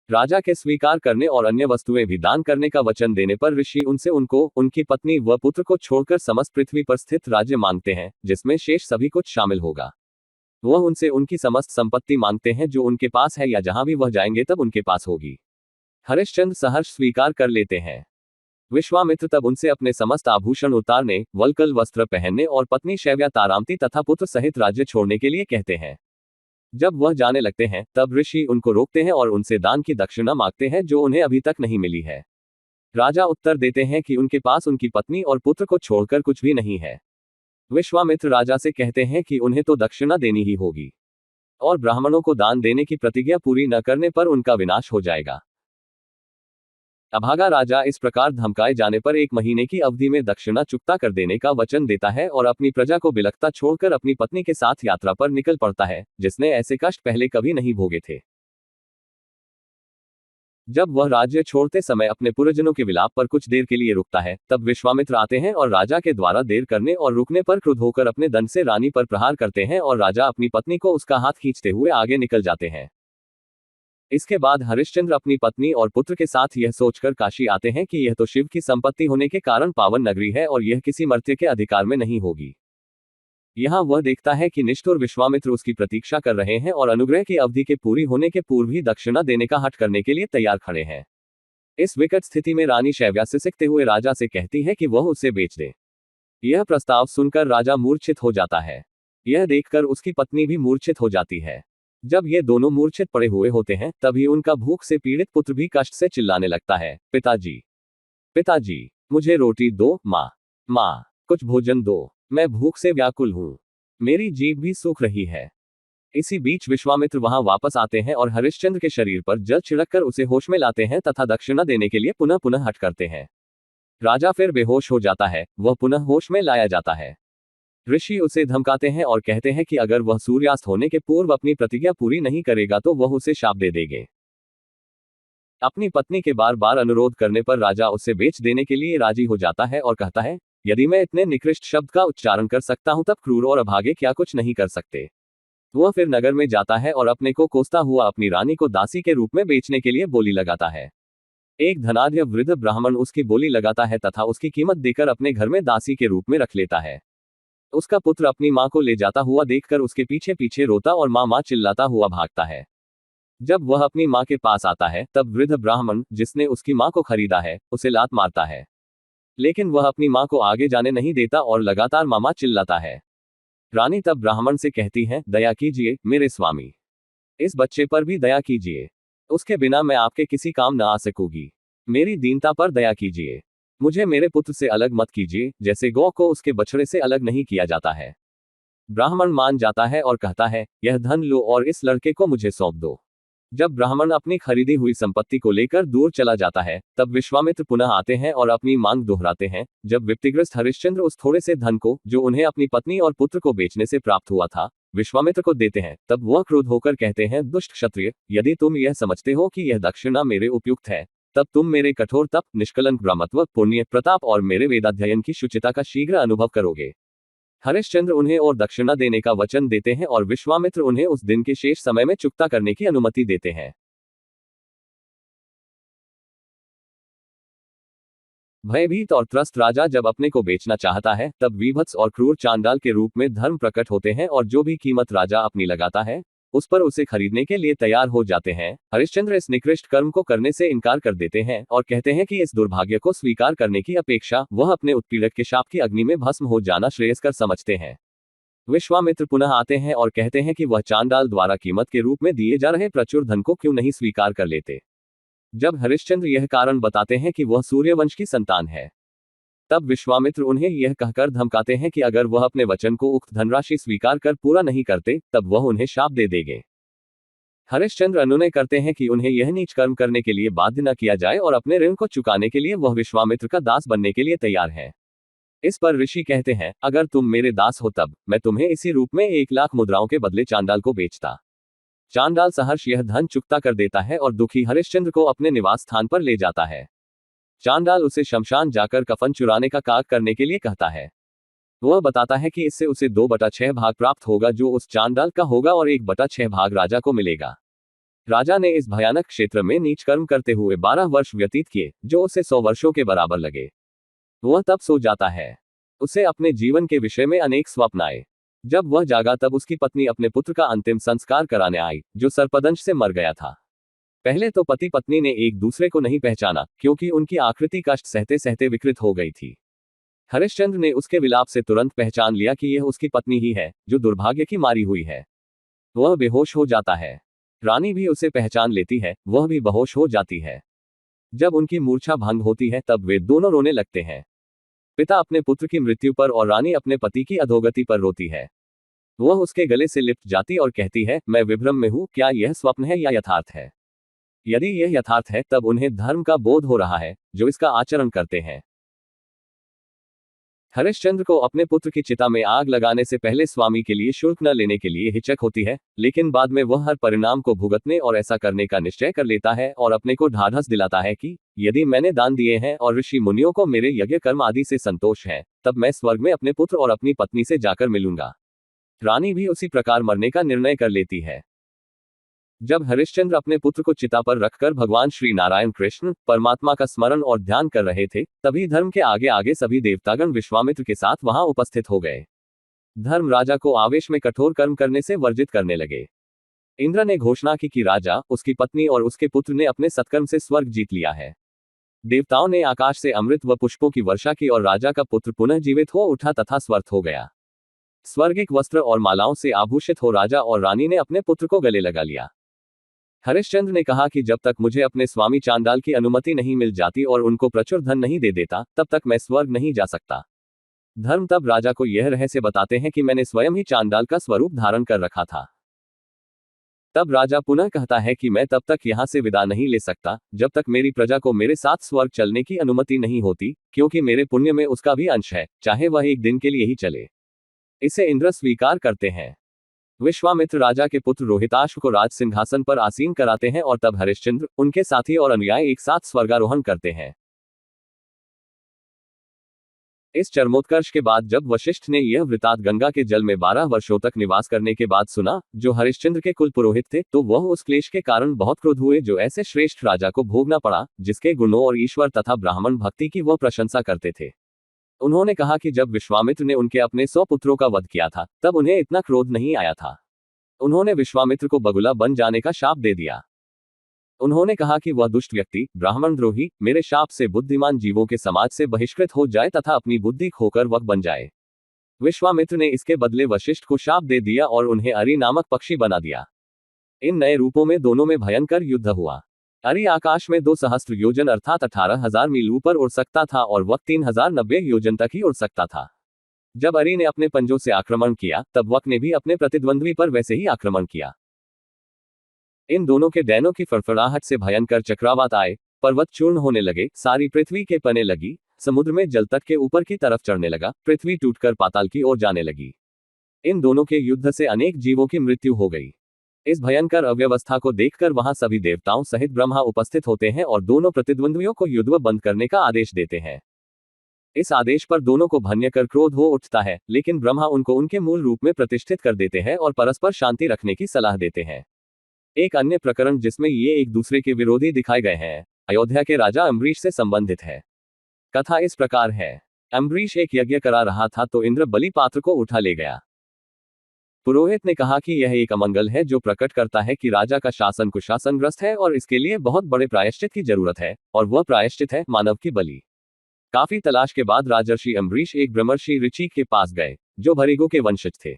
राजा के स्वीकार करने और अन्य वस्तुएं भी दान करने का वचन देने पर ऋषि उनसे उनको, उनकी पत्नी व पुत्र को छोड़कर समस्त पृथ्वी पर स्थित राज्य मांगते हैं, जिसमें शेष सभी कुछ शामिल होगा। वह उनसे उनकी समस्त संपत्ति मांगते हैं जो उनके पास है, या जहां भी वह जाएंगे तब उनके पास होगी। हरिश्चंद्र सहर्ष स्वीकार कर लेते हैं। विश्वामित्र तब उनसे अपने समस्त आभूषण उतारने, वल्कल वस्त्र पहनने और पत्नी शैव्या तारामती तथा पुत्र सहित राज्य छोड़ने के लिए कहते हैं। जब वह जाने लगते हैं, तब ऋषि उनको रोकते हैं और उनसे दान की दक्षिणा मांगते हैं, जो उन्हें अभी तक नहीं मिली है। राजा उत्तर देते हैं कि उनके पास उनकी पत्नी और पुत्र को छोड़कर कुछ भी नहीं है। विश्वामित्र राजा से कहते हैं कि उन्हें तो दक्षिणा देनी ही होगी, और ब्राह्मणों को दान देने की प्रतिज्ञा पूरी न करने पर उनका विनाश हो जाएगा। अभागा राजा इस प्रकार धमकाए जाने पर 1 महीने की अवधि में दक्षिणा चुकता कर देने का वचन देता है और अपनी प्रजा को बिलखता छोड़कर अपनी पत्नी के साथ यात्रा पर निकल पड़ता है, जिसने ऐसे कष्ट पहले कभी नहीं भोगे थे। जब वह राज्य छोड़ते समय अपने पुरजनों के विलाप पर कुछ देर के लिए रुकता है, तब विश्वामित्र आते हैं और राजा के द्वारा देर करने और रुकने पर क्रुद्ध होकर अपने दंड से रानी पर प्रहार करते हैं, और राजा अपनी पत्नी को उसका हाथ खींचते हुए आगे निकल जाते हैं। इसके बाद हरिश्चंद्र अपनी पत्नी और पुत्र के साथ यह सोचकर काशी आते हैं कि यह तो शिव की संपत्ति होने के कारण पावन नगरी है और यह किसी मर्त्य के अधिकार में नहीं होगी। यहाँ वह देखता है कि निष्ठुर विश्वामित्र उसकी प्रतीक्षा कर रहे हैं और अनुग्रह की अवधि के पूरी होने के पूर्व ही दक्षिणा देने का हठ करने के लिए तैयार खड़े हैं। इस विकट स्थिति में रानी शैव्या सिसकते हुए राजा से कहती है कि वह उसे बेच दे। यह प्रस्ताव सुनकर राजा मूर्छित हो जाता है। यह देखकर उसकी पत्नी भी मूर्छित हो जाती है। जब ये दोनों मूर्छित पड़े हुए होते हैं, तभी उनका भूख से पीड़ित पुत्र भी कष्ट से चिल्लाने लगता है, पिताजी, पिताजी, मुझे रोटी दो, माँ, माँ, कुछ भोजन दो, मैं भूख से व्याकुल हूँ, मेरी जीभ भी सूख रही है। इसी बीच विश्वामित्र वहां वापस आते हैं और हरिश्चंद्र के शरीर पर जल छिड़ककर उसे होश में लाते हैं तथा दक्षिणा देने के लिए पुनः पुनः हठ करते हैं। राजा फिर बेहोश हो जाता है, वह पुनः होश में लाया जाता है। ऋषि उसे धमकाते हैं और कहते हैं कि अगर वह सूर्यास्त होने के पूर्व अपनी प्रतिज्ञा पूरी नहीं करेगा तो वह उसे शाप दे देंगे। अपनी पत्नी के बार बार अनुरोध करने पर राजा उसे बेच देने के लिए राजी हो जाता है और कहता है, यदि मैं इतने निकृष्ट शब्द का उच्चारण कर सकता हूं, तब क्रूर और अभागे क्या कुछ नहीं कर सकते। वह फिर नगर में जाता है और अपने को कोसता हुआ अपनी रानी को दासी के रूप में बेचने के लिए बोली लगाता है। एक धनाढ्य वृद्ध ब्राह्मण उसकी बोली लगाता है तथा उसकी कीमत देकर अपने घर में दासी के रूप में रख लेता है। उसका पुत्र अपनी मां को ले जाता हुआ देखकर उसके पीछे पीछे रोता और मां मां चिल्लाता हुआ भागता है। जब वह अपनी मां के पास आता है, तब वृद्ध ब्राह्मण, जिसने उसकी मां को खरीदा है, उसे लात मारता है। लेकिन वह अपनी मां को आगे जाने नहीं देता और लगातार मामा चिल्लाता है। रानी तब ब्राह्मण से कहती हैं, दया कीजिए मेरे स्वामी, इस बच्चे पर भी दया कीजिए, उसके बिना मैं आपके किसी काम न आ सकूंगी, मेरी दीनता पर दया कीजिए, मुझे मेरे पुत्र से अलग मत कीजिए, जैसे गौ को उसके बछड़े से अलग नहीं किया जाता है। ब्राह्मण मान जाता है और कहता है, यह धन लो और इस लड़के को मुझे सौंप दो। जब ब्राह्मण अपनी खरीदी हुई संपत्ति को लेकर दूर चला जाता है, तब विश्वामित्र पुनः आते हैं और अपनी मांग दोहराते हैं। जब विपत्तिग्रस्त हरिश्चंद्र उस थोड़े से धन को, जो उन्हें अपनी पत्नी और पुत्र को बेचने से प्राप्त हुआ था, विश्वामित्र को देते हैं, तब वह क्रोध होकर कहते हैं, दुष्ट क्षत्रिय, यदि तुम यह समझते हो कि यह दक्षिणा मेरे उपयुक्त है, तब तुम मेरे कठोर तप, निष्कलंक ब्रह्मत्व, पुण्य, प्रताप और मेरे वेदाध्ययन की शुचिता का शीघ्र अनुभव करोगे। हरिश्चंद्र उन्हें और दक्षिणा देने का वचन देते हैं और विश्वामित्र उन्हें उस दिन के शेष समय में चुकता करने की अनुमति देते हैं। भयभीत और त्रस्त राजा जब अपने को बेचना चाहता है, तब वीभत्स और क्रूर चांडाल के रूप में धर्म प्रकट होते हैं और जो भी कीमत राजा अपनी लगाता है, उस पर उसे खरीदने के लिए तैयार हो जाते हैं। हरिश्चंद्र इस निकृष्ट कर्म को करने से इनकार कर देते हैं और कहते हैं कि इस दुर्भाग्य को स्वीकार करने की अपेक्षा वह अपने उत्पीड़क के शाप की अग्नि में भस्म हो जाना श्रेयस्कर समझते हैं। विश्वामित्र पुनः आते हैं और कहते हैं कि वह चांडाल द्वारा कीमत के रूप में दिए जा रहे प्रचुर धन को क्यों नहीं स्वीकार कर लेते। जब हरिश्चंद्र यह कारण बताते हैं कि वह सूर्यवंश की संतान है, तब विश्वामित्र उन्हें यह कहकर धमकाते हैं कि अगर वह अपने वचन को उक्त धनराशि स्वीकार कर पूरा नहीं करते, तब वह उन्हें शाप दे देंगे। हरिश्चंद्र अनुनय करते हैं कि उन्हें यह नीच कर्म करने के लिए बाध्य न किया जाए और अपने ऋण को चुकाने के लिए वह विश्वामित्र का दास बनने के लिए तैयार है। इस पर ऋषि कहते हैं, अगर तुम मेरे दास हो तब मैं तुम्हें इसी रूप में 1,00,000 मुद्राओं के बदले चांडाल को बेचता। चांडाल सहर्ष यह धन चुकता कर देता है और दुखी हरिश्चंद्र को अपने निवास स्थान पर ले जाता है। चांडाल उसे शमशान जाकर कफन चुराने का कार्य करने के लिए कहता है। वह बताता है कि इससे उसे 2/6 भाग प्राप्त होगा जो उस चांडाल का होगा और 1/6 भाग राजा को मिलेगा। राजा ने इस भयानक क्षेत्र में नीच कर्म करते हुए 12 वर्ष व्यतीत किए, जो उसे 100 वर्षों के बराबर लगे। वह तब सो जाता है। उसे अपने जीवन के विषय में अनेक स्वप्न आए। जब वह जागा तब उसकी पत्नी अपने पुत्र का अंतिम संस्कार कराने आई, जो सर्पदंश से मर गया था। पहले तो पति पत्नी ने एक दूसरे को नहीं पहचाना, क्योंकि उनकी आकृति कष्ट सहते सहते विकृत हो गई थी। हरिश्चंद्र ने उसके विलाप से तुरंत पहचान लिया कि यह उसकी पत्नी ही है, जो दुर्भाग्य की मारी हुई है। वह बेहोश हो जाता है। रानी भी उसे पहचान लेती है, वह भी बेहोश हो जाती है। जब उनकी मूर्छा भंग होती है, तब वे दोनों रोने लगते हैं। पिता अपने पुत्र की मृत्यु पर और रानी अपने पति की अधोगति पर रोती है। वह उसके गले से लिपट जाती और कहती है, मैं विभ्रम में हूं, क्या यह स्वप्न है या यथार्थ है? यदि यह यथार्थ है, तब उन्हें धर्म का बोध हो रहा है, जो इसका आचरण करते हैं। हरिश्चंद्र को अपने पुत्र की चिता में आग लगाने से पहले स्वामी के लिए शुल्क न लेने के लिए हिचक होती है, लेकिन बाद में वह हर परिणाम को भुगतने और ऐसा करने का निश्चय कर लेता है और अपने को ढाढ़स दिलाता है कि यदि मैंने दान दिए हैं और ऋषि मुनियों को मेरे यज्ञ कर्म आदि से संतोष है, तब मैं स्वर्ग में अपने पुत्र और अपनी पत्नी से जाकर मिलूंगा। रानी भी उसी प्रकार मरने का निर्णय कर लेती है। जब हरिश्चंद्र अपने पुत्र को चिता पर रखकर भगवान श्री नारायण कृष्ण परमात्मा का स्मरण और ध्यान कर रहे थे, तभी धर्म के आगे आगे सभी देवतागण विश्वामित्र के साथ वहां उपस्थित हो गए। धर्म राजा को आवेश में कठोर कर्म करने से वर्जित करने लगे। इंद्र ने घोषणा की कि राजा, उसकी पत्नी और उसके पुत्र ने अपने सत्कर्म से स्वर्ग जीत लिया है। देवताओं ने आकाश से अमृत व पुष्पों की वर्षा की और राजा का पुत्र पुनः जीवित हो उठा तथा स्वर्ग हो गया। स्वर्गिक वस्त्र और मालाओं से आभूषित हो राजा और रानी ने अपने पुत्र को गले लगा लिया। हरिश्चंद्र ने कहा कि जब तक मुझे अपने स्वामी चांडाल की अनुमति नहीं मिल जाती और उनको प्रचुर धन नहीं दे देता, तब तक मैं स्वर्ग नहीं जा सकता। धर्म तब राजा को यह रहस्य बताते हैं कि मैंने स्वयं ही चांडाल का स्वरूप धारण कर रखा था। तब राजा पुनः कहता है कि मैं तब तक यहाँ से विदा नहीं ले सकता, जब तक मेरी प्रजा को मेरे साथ स्वर्ग चलने की अनुमति नहीं होती, क्योंकि मेरे पुण्य में उसका भी अंश है, चाहे वह एक दिन के लिए ही चले। इसे इंद्र स्वीकार करते हैं। विश्वामित्र राजा के पुत्र रोहिताश्व को राज सिंहासन पर आसीन कराते हैं और तब हरिश्चंद्र, उनके साथी और अनुयायी एक साथ स्वर्गारोहण करते हैं। इस चरमोत्कर्ष के बाद जब वशिष्ठ ने यह वृतांत गंगा के जल में 12 वर्षों तक निवास करने के बाद सुना, जो हरिश्चंद्र के कुल पुरोहित थे, तो वह उस क्लेश के कारण बहुत क्रुद्ध हुए जो ऐसे श्रेष्ठ राजा को भोगना पड़ा, जिसके गुणों और ईश्वर तथा ब्राह्मण भक्ति की वह प्रशंसा करते थे। उन्होंने कहा कि जब विश्वामित्र ने उनके अपने 100 पुत्रों का वध किया था, तब उन्हें इतना क्रोध नहीं आया था। उन्होंने विश्वामित्र को बगुला बन जाने का शाप दे दिया। उन्होंने कहा कि वह दुष्ट व्यक्ति, ब्राह्मण द्रोही, मेरे शाप से बुद्धिमान जीवों के समाज से बहिष्कृत हो जाए तथा अपनी बुद्धि खोकर वह बन जाए। विश्वामित्र ने इसके बदले वशिष्ठ को शाप दे दिया और उन्हें अरि नामक पक्षी बना दिया। इन नए रूपों में दोनों में भयंकर युद्ध हुआ। अरि आकाश में 2 सहस्त्र योजन अर्थात 18,000 मील ऊपर उड़ सकता था और वक 3,090 योजन तक ही उड़ सकता था। जब अरि ने अपने पंजों से आक्रमण किया तब वक ने भी अपने प्रतिद्वंद्वी पर वैसे ही आक्रमण किया। इन दोनों के डैनों की फड़फड़ाहट से भयंकर चक्रवात आए, पर्वत चूर्ण होने लगे, सारी पृथ्वी के पने लगी, समुद्र में जल तट के ऊपर की तरफ चढ़ने लगा, पृथ्वी टूटकर पाताल की ओर जाने लगी। इन दोनों के युद्ध से अनेक जीवों की मृत्यु हो गई। इस भयंकर अव्यवस्था को देखकर वहां सभी देवताओं सहित ब्रह्मा उपस्थित होते हैं और दोनों प्रतिद्वंद्वियों को युद्ध बंद करने का आदेश देते हैं। इस आदेश पर दोनों को भंय कर क्रोध हो उठता है, लेकिन ब्रह्मा उनको उनके मूल रूप में प्रतिष्ठित कर देते हैं और परस्पर शांति रखने की सलाह देते हैं। एक अन्य प्रकरण जिसमें ये एक दूसरे के विरोधी दिखाए गए हैं, अयोध्या के राजा अम्बरीश से संबंधित है। कथा इस प्रकार है। अम्बरीश एक यज्ञ करा रहा था तो इंद्र बलि पात्र को उठा ले गया। पुरोहित ने कहा कि यह एक अमंगल है जो प्रकट करता है कि राजा का शासन कुशासनग्रस्त है और इसके लिए बहुत बड़े प्रायश्चित की जरूरत है, और वह प्रायश्चित है मानव की बलि। काफी तलाश के बाद राजर्षि अम्बरीश एक ब्रह्मर्षि ऋचिक के पास गए, जो भृगु के वंशज थे।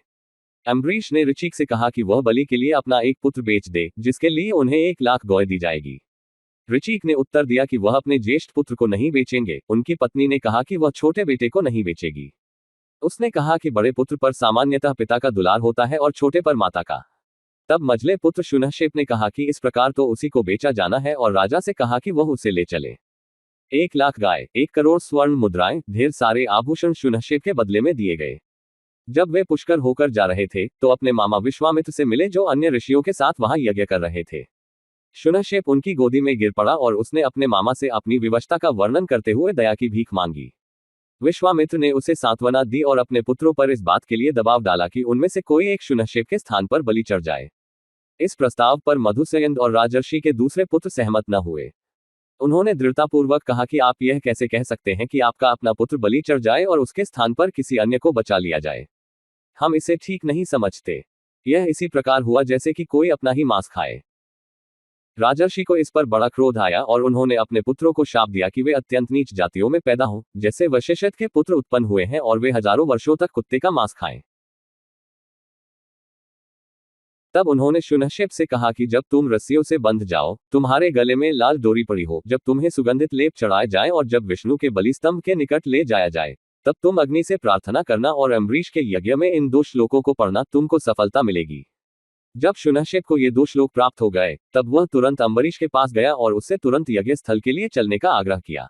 अम्बरीश ने ऋचिक से कहा कि वह बलि के लिए अपना एक पुत्र बेच दे, जिसके लिए उन्हें 1,00,000 गौ दी जाएगी। ऋचिक ने उत्तर दिया कि वह अपने ज्येष्ठ पुत्र को नहीं बेचेंगे। उनकी पत्नी ने कहा कि वह छोटे बेटे को नहीं बेचेगी। उसने कहा कि बड़े पुत्र पर सामान्यतः पिता का दुलार होता है और छोटे पर माता का। तब मझले पुत्र शूनशेप ने कहा कि इस प्रकार तो उसी को बेचा जाना है और राजा से कहा कि वह उसे ले चले। 1,00,000 गाय, 1 करोड़ स्वर्ण मुद्राएं, ढेर सारे आभूषण शूनशेप के बदले में दिए गए। जब वे पुष्कर होकर जा रहे थे तो अपने मामा विश्वामित्र से मिले, जो अन्य ऋषियों के साथ वहां यज्ञ कर रहे थे। शूनशेप उनकी गोदी में गिर पड़ा और उसने अपने मामा से अपनी विवशता का वर्णन करते हुए दया की भीख मांगी। विश्वामित्र ने उसे सांत्वना दी और अपने पुत्रों पर इस बात के लिए दबाव डाला कि उनमें से कोई एक शूनशेप के स्थान पर बलि चढ़ जाए। इस प्रस्ताव पर मधुसयन और राजर्षि के दूसरे पुत्र सहमत न हुए। उन्होंने दृढ़तापूर्वक कहा कि आप यह कैसे कह सकते हैं कि आपका अपना पुत्र बलि चढ़ जाए और उसके स्थान पर किसी अन्य को बचा लिया जाए। हम इसे ठीक नहीं समझते। यह इसी प्रकार हुआ जैसे कि कोई अपना ही मांस खाए। राजर्षि को इस पर बड़ा क्रोध आया और उन्होंने अपने पुत्रों को शाप दिया कि वे अत्यंत नीच जातियों में पैदा हों, जैसे वशिष्ठ के पुत्र उत्पन्न हुए हैं, और वे हजारों वर्षों तक कुत्ते का मांस खाएं। तब उन्होंने शूनशेप से कहा कि जब तुम रस्सियों से बंध जाओ, तुम्हारे गले में लाल डोरी पड़ी हो, जब तुम्हें सुगंधित लेप चढ़ाए जाए और जब विष्णु के बलि स्तंभ के निकट ले जाया जाए, तब तुम अग्नि से प्रार्थना करना और अम्बरीश के यज्ञ में इन 2 श्लोकों को पढ़ना, तुमको सफलता मिलेगी। जब शूनशेप को ये 2 श्लोक प्राप्त हो गए, तब वह तुरंत अम्बरीश के पास गया और उससे तुरंत यज्ञ स्थल के लिए चलने का आग्रह किया।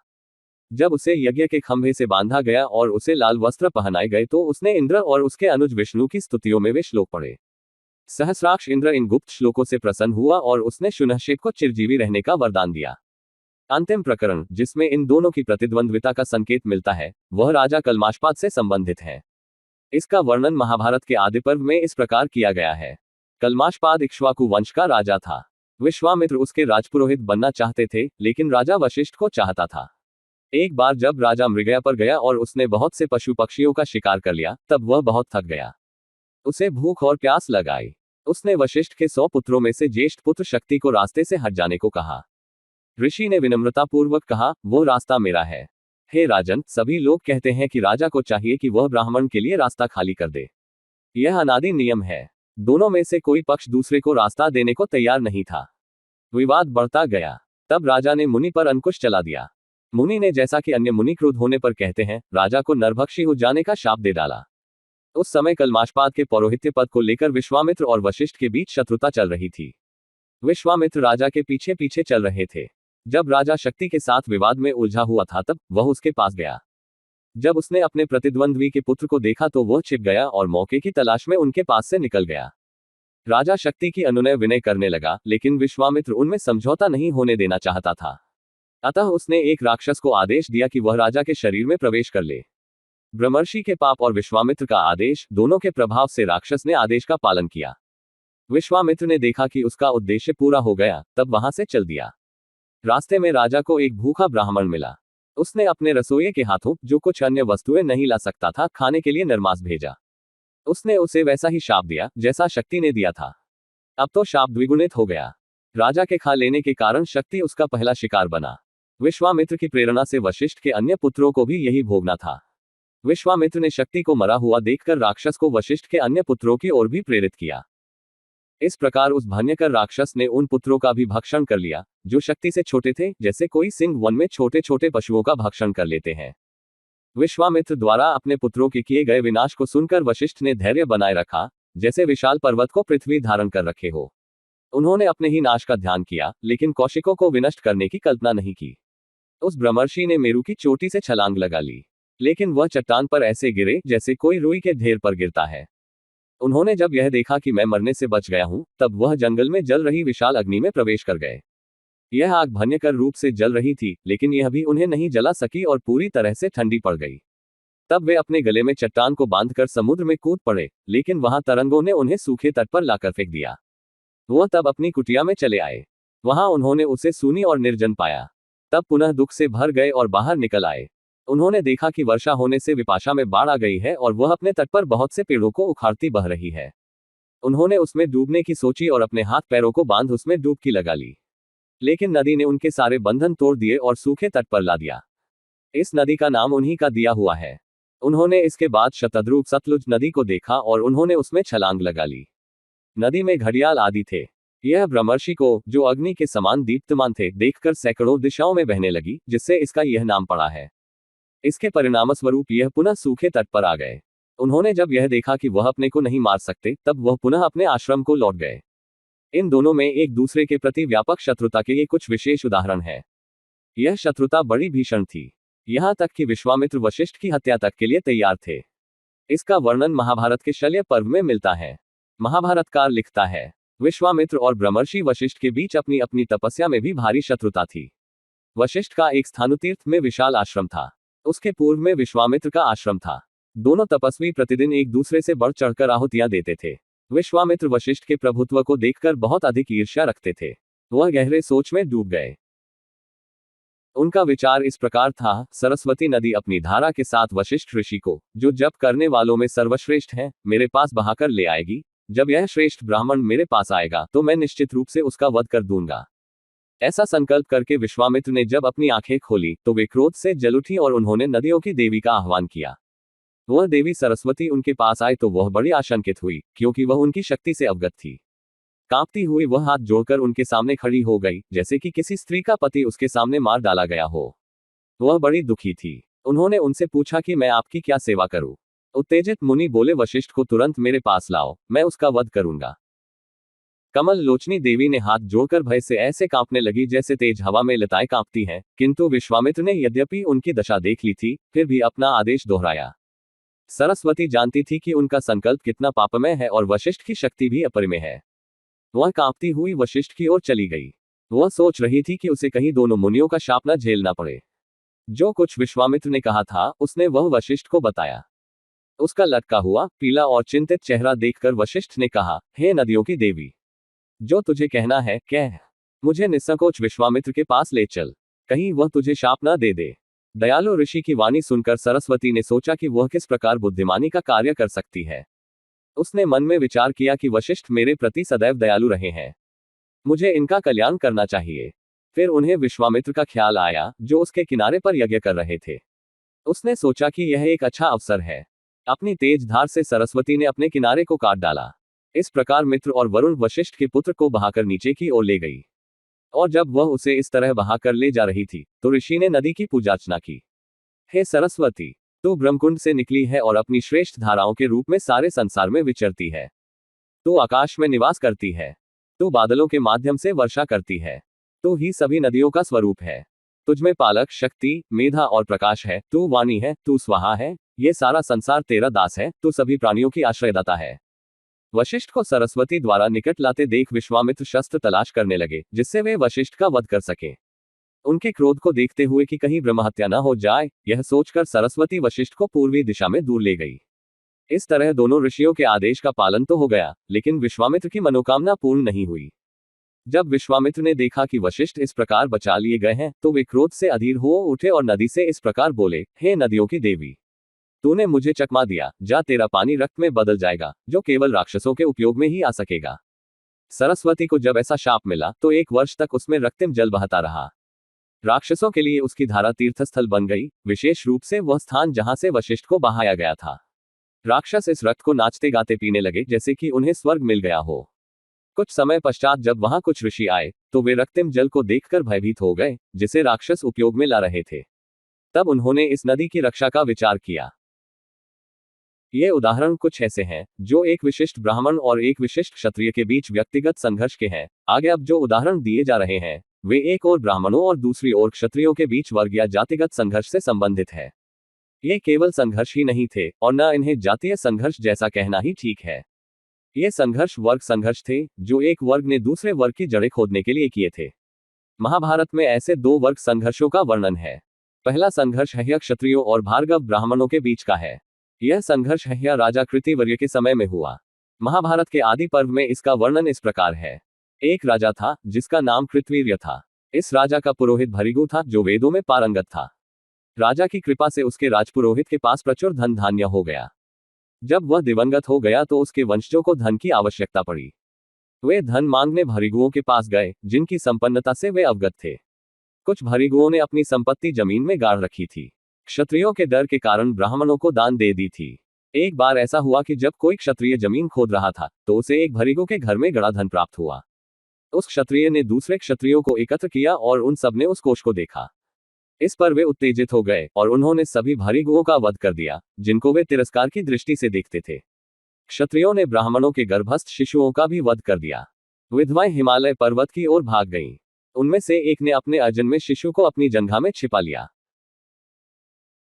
जब उसे यज्ञ के खंभे से बांधा गया और उसे लाल वस्त्र पहनाए गए तो उसने इंद्र और उसके अनुज विष्णु की स्तुतियों में वे श्लोक पढ़े। सहस्राक्ष इंद्र इन गुप्त श्लोकों से प्रसन्न हुआ और उसने शूनशेप को चिरजीवी रहने का वरदान दिया। अंतिम प्रकरण, जिसमें इन दोनों की प्रतिद्वंद्विता का संकेत मिलता है, वह राजा कल्माशपाद से संबंधित है। इसका वर्णन महाभारत के आदि पर्व में इस प्रकार किया गया है। कल्माशपाद इक्ष्वाकु वंश का राजा था। विश्वामित्र उसके राजपुरोहित बनना चाहते थे, लेकिन राजा वशिष्ठ को चाहता था। एक बार जब राजा मृगया पर गया और उसने बहुत से पशु पक्षियों का शिकार कर लिया, तब वह बहुत थक गया। उसे भूख और प्यास लगाई। उसने वशिष्ठ के 100 पुत्रों में से ज्येष्ठ पुत्र शक्ति को रास्ते से हट जाने को कहा। ऋषि ने विनम्रतापूर्वक कहा, वो रास्ता मेरा है। हे राजन, सभी लोग कहते हैं कि राजा को चाहिए कि वह ब्राह्मण के लिए रास्ता खाली कर दे। यह अनादि नियम है। दोनों में से कोई पक्ष दूसरे को रास्ता देने को तैयार नहीं था। विवाद बढ़ता गया। तब राजा ने मुनि पर अंकुश चला दिया। मुनि ने, जैसा कि अन्य मुनि क्रुद्ध होने पर कहते हैं, राजा को नरभक्षी हो जाने का शाप दे डाला। उस समय कल्माशपाद के पौरोहित्य पद को लेकर विश्वामित्र और वशिष्ठ के बीच शत्रुता चल रही थी। विश्वामित्र राजा के पीछे पीछे चल रहे थे। जब राजा शक्ति के साथ विवाद में उलझा हुआ था, तब वह उसके पास गया। जब उसने अपने प्रतिद्वंद्वी के पुत्र को देखा तो वह छिप गया और मौके की तलाश में उनके पास से निकल गया। राजा शक्ति की अनुनय विनय करने लगा, लेकिन विश्वामित्र उनमें समझौता नहीं होने देना चाहता था। अतः उसने एक राक्षस को आदेश दिया कि वह राजा के शरीर में प्रवेश कर ले। ब्रह्मर्षि के पाप और विश्वामित्र का आदेश, दोनों के प्रभाव से राक्षस ने आदेश का पालन किया। विश्वामित्र ने देखा कि उसका उद्देश्य पूरा हो गया, तब वहां से चल दिया। रास्ते में राजा को एक भूखा ब्राह्मण मिला। उसने अपने रसोइये के हाथों, जो कुछ अन्य वस्तुएं नहीं ला सकता था, खाने के लिए नरमास भेजा। उसने उसे वैसा ही शाप दिया जैसा शक्ति ने दिया था। अब तो शाप द्विगुणित हो गया। राजा के खा लेने के कारण शक्ति उसका पहला शिकार बना। विश्वामित्र की प्रेरणा से वशिष्ठ के अन्य पुत्रों को भी यही भोगना था। विश्वामित्र ने शक्ति को मरा हुआ देखकर राक्षस को वशिष्ठ के अन्य पुत्रों की ओर भी प्रेरित किया। इस प्रकार उस भयंकर राक्षस ने उन पुत्रों का भी भक्षण कर लिया जो शक्ति से छोटे थे, जैसे कोई सिंह वन में छोटे छोटे पशुओं का भक्षण कर लेते हैं। विश्वामित्र द्वारा अपने पुत्रों के किए गए विनाश को सुनकर वशिष्ठ ने धैर्य बनाए रखा, जैसे विशाल पर्वत को पृथ्वी धारण कर रखे हो। उन्होंने अपने ही नाश का ध्यान किया, लेकिन कौशिकों को विनष्ट करने की कल्पना नहीं की। उस ब्रह्मर्षि ने मेरु की चोटी से छलांग लगा ली, लेकिन वह चट्टान पर ऐसे गिरे जैसे कोई रुई के ढेर पर गिरता है। उन्होंने जब यह देखा कि मैं मरने से बच गया हूं, तब वह जंगल में जल रही विशाल अग्नि में प्रवेश कर गए। यह आग भयंकर रूप से जल रही थी, लेकिन यह भी उन्हें नहीं जला सकी और पूरी तरह से ठंडी पड़ गई। तब वे अपने गले में चट्टान को बांधकर समुद्र में कूद पड़े, लेकिन वहां तरंगों ने उन्हें सूखे तट पर लाकर फेंक दिया। वह तब अपनी कुटिया में चले आए। वहां उन्होंने उसे सूनी और निर्जन पाया। तब पुनः दुख से भर गए और बाहर निकल आए। उन्होंने देखा कि वर्षा होने से विपाशा में बाढ़ आ गई है और वह अपने तट पर बहुत से पेड़ों को उखाड़ती बह रही है। उन्होंने उसमें डूबने की सोची और अपने हाथ पैरों को बांध उसमें डुबकी लगा ली, लेकिन नदी ने उनके सारे बंधन तोड़ दिए और सूखे तट पर ला दिया। इस नदी का नाम उन्हीं का दिया हुआ है। उन्होंने इसके बाद शतद्रुप सतलुज नदी को देखा और उन्होंने उसमें छलांग लगा ली। नदी में घड़ियाल आदि थे। यह ब्रह्मर्षि को, जो अग्नि के समान दीप्तमान थे, देखकर सैकड़ों दिशाओं में बहने लगी, जिससे इसका यह नाम पड़ा है। इसके परिणामस्वरूप यह पुनः सूखे तट पर आ गए। उन्होंने जब यह देखा कि वह अपने को नहीं मार सकते, तब वह पुनः अपने आश्रम को लौट गए। इन दोनों में एक दूसरे के प्रति व्यापक शत्रुता के ये कुछ विशेष उदाहरण हैं। यह शत्रुता बड़ी भीषण थी, यहाँ तक कि विश्वामित्र वशिष्ठ की हत्या तक के लिए तैयार थे। इसका वर्णन महाभारत के शल्य पर्व में मिलता है। महाभारतकार लिखता है, विश्वामित्र और ब्रह्मर्षि वशिष्ठ के बीच अपनी अपनी तपस्या में भी भारी शत्रुता थी। वशिष्ठ का एक स्थानुतीर्थ में विशाल आश्रम था, उसके पूर्व में विश्वामित्र का आश्रम था। दोनों तपस्वी प्रतिदिन एक दूसरे से बढ़ चढ़कर आहुतियां देते थे। विश्वामित्र वशिष्ठ के प्रभुत्व को देखकर बहुत अधिक ईर्ष्या रखते थे। वह गहरे सोच में डूब गए। उनका विचार इस प्रकार था, सरस्वती नदी अपनी धारा के साथ वशिष्ठ ऋषि को, जो जप करने वालों में सर्वश्रेष्ठ है, मेरे पास बहाकर ले आएगी। जब यह श्रेष्ठ ब्राह्मण मेरे पास आएगा तो मैं निश्चित रूप से उसका वध कर दूंगा। ऐसा संकल्प करके विश्वामित्र ने जब अपनी आंखें खोली तो वे क्रोध से जल उठी और उन्होंने नदियों की देवी का आह्वान किया। वह देवी सरस्वती उनके पास आए तो वह बड़ी आशंकित हुई, क्योंकि वह उनकी शक्ति से अवगत थी। कांपती हुई वह हाथ जोड़कर उनके सामने खड़ी हो गई, जैसे कि किसी स्त्री का पति उसके सामने मार डाला गया हो। वह बड़ी दुखी थी। उन्होंने उनसे पूछा कि मैं आपकी क्या सेवा करूं। उत्तेजित मुनि बोले, वशिष्ठ को तुरंत मेरे पास लाओ, मैं उसका वध करूंगा। कमल लोचनी देवी ने हाथ जोड़कर भय से ऐसे कांपने लगी जैसे तेज हवा में लताएं कांपती हैं, किंतु विश्वामित्र ने यद्यपि उनकी दशा देख ली थी, फिर भी अपना आदेश दोहराया। सरस्वती जानती थी कि उनका संकल्प कितना पापमय है और वशिष्ठ की शक्ति भी अपरिमेय है। वह कांपती हुई वशिष्ठ की ओर चली गई। वह सोच रही थी कि उसे कहीं दोनों मुनियों का शाप न झेलना पड़े। जो कुछ विश्वामित्र ने कहा था उसने वह वशिष्ठ को बताया। उसका लटका हुआ पीला और चिंतित चेहरा देखकर वशिष्ठ ने कहा, हे नदियों की देवी, जो तुझे कहना है कह। मुझे निस्संकोच विश्वामित्र के पास ले चल, कहीं वह तुझे शाप न दे दे। दयालु ऋषि की वाणी सुनकर सरस्वती ने सोचा कि वह किस प्रकार बुद्धिमानी का कार्य कर सकती है। उसने मन में विचार किया कि वशिष्ठ मेरे प्रति सदैव दयालु रहे हैं, मुझे इनका कल्याण करना चाहिए। फिर उन्हें विश्वामित्र का ख्याल आया, जो उसके किनारे पर यज्ञ कर रहे थे। उसने सोचा कि यह एक अच्छा अवसर है। अपनी तेज धार से सरस्वती ने अपने किनारे को काट डाला। इस प्रकार मित्र और वरुण वशिष्ठ के पुत्र को बहाकर नीचे की ओर ले गई, और जब वह उसे इस तरह बहाकर ले जा रही थी तो ऋषि ने नदी की पूजार्चना की। हे सरस्वती, तू ब्रह्मकुंड से निकली है और अपनी श्रेष्ठ धाराओं के रूप में सारे संसार में विचरती है। तू आकाश में निवास करती है, तू बादलों के माध्यम से वर्षा करती है, तू ही सभी नदियों का स्वरूप है। तुझमें पालक, शक्ति, मेधा और प्रकाश है। तू वाणी है, तू स्वाहा है। ये सारा संसार तेरा दास है, तू सभी प्राणियों की आश्रयदाता है। वशिष्ठ को सरस्वती द्वारा निकट लाते देख विश्वामित्र शस्त्र तलाश करने लगे, जिससे वे वशिष्ठ का वध कर सके। उनके क्रोध को देखते हुए कि कहीं ब्रह्महत्या न हो जाए, यह सोचकर सरस्वती वशिष्ठ को पूर्वी दिशा में दूर ले गई। इस तरह दोनों ऋषियों के आदेश का पालन तो हो गया, लेकिन विश्वामित्र की मनोकामना पूर्ण नहीं हुई। जब विश्वामित्र ने देखा कि वशिष्ठ इस प्रकार बचा लिए गए हैं, तो वे क्रोध से अधीर हो उठे और नदी से इस प्रकार बोले, हे नदियों की देवी, तूने मुझे चकमा दिया, जा तेरा पानी रक्त में बदल जाएगा, जो केवल राक्षसों के उपयोग में ही आ सकेगा। सरस्वती को जब ऐसा शाप मिला तो 1 वर्ष तक उसमें रक्तिम जल बहता रहा। राक्षसों के लिए उसकी धारा तीर्थस्थल बन गई, विशेष रूप से वह स्थान जहां से वशिष्ठ को बहाया गया था। राक्षस इस रक्त को नाचते गाते पीने लगे जैसे कि उन्हें स्वर्ग मिल गया हो। कुछ समय पश्चात जब वहां कुछ ऋषि आए तो वे रक्तिम जल को देखकर भयभीत हो गए जिसे राक्षस उपयोग में ला रहे थे। तब उन्होंने इस नदी की रक्षा का विचार किया। ये उदाहरण कुछ ऐसे हैं जो एक विशिष्ट ब्राह्मण और एक विशिष्ट क्षत्रिय के बीच व्यक्तिगत संघर्ष के हैं। आगे अब जो उदाहरण दिए जा रहे हैं वे एक ओर ब्राह्मणों और दूसरी ओर क्षत्रियों के बीच वर्ग या जातिगत संघर्ष से संबंधित है। ये केवल संघर्ष ही नहीं थे और न इन्हें जातीय संघर्ष जैसा कहना ही ठीक है। ये संघर्ष वर्ग संघर्ष थे जो एक वर्ग ने दूसरे वर्ग की जड़ें खोदने के लिए किए थे। महाभारत में ऐसे दो वर्ग संघर्षों का वर्णन है। पहला संघर्ष हह्य क्षत्रियों और भार्गव ब्राह्मणों के बीच का है। यह संघर्ष हह्य राजा कृतिवर्य के समय में हुआ। महाभारत के आदि पर्व में इसका वर्णन इस प्रकार है। एक राजा था जिसका नाम कृतवीर्य था। इस राजा का पुरोहित भृगु था जो वेदों में पारंगत था। राजा की कृपा से उसके राजपुरोहित के पास प्रचुर धन धान्य हो गया। जब वह दिवंगत हो गया तो उसके वंशजों को धन की आवश्यकता पड़ी। वे धन मांगने भृगुओं के पास गए जिनकी संपन्नता से वे अवगत थे। कुछ भृगुओं ने अपनी संपत्ति जमीन में गाड़ रखी थी। क्षत्रियों के डर के कारण ब्राह्मणों को दान दे दी थी। एक बार ऐसा हुआ कि जब कोई क्षत्रिय जमीन खोद रहा था तो उसे एक भृगु के घर में गड़ा धन प्राप्त हुआ। उस क्षत्रिय ने दूसरे क्षत्रियों को एकत्र किया और उन सब ने उस कोष को देखा। इस पर वे उत्तेजित हो गए और उन्होंने सभी भृगुओं का वध कर दिया जिनको वे तिरस्कार की दृष्टि से देखते थे। क्षत्रियों ने ब्राह्मणों के गर्भस्थ शिशुओं का भी वध कर दिया। विधवाएं हिमालय पर्वत की ओर भाग गईं। उनमें से एक ने अपने अजन्मे शिशु को अपनी जंघा में छिपा लिया।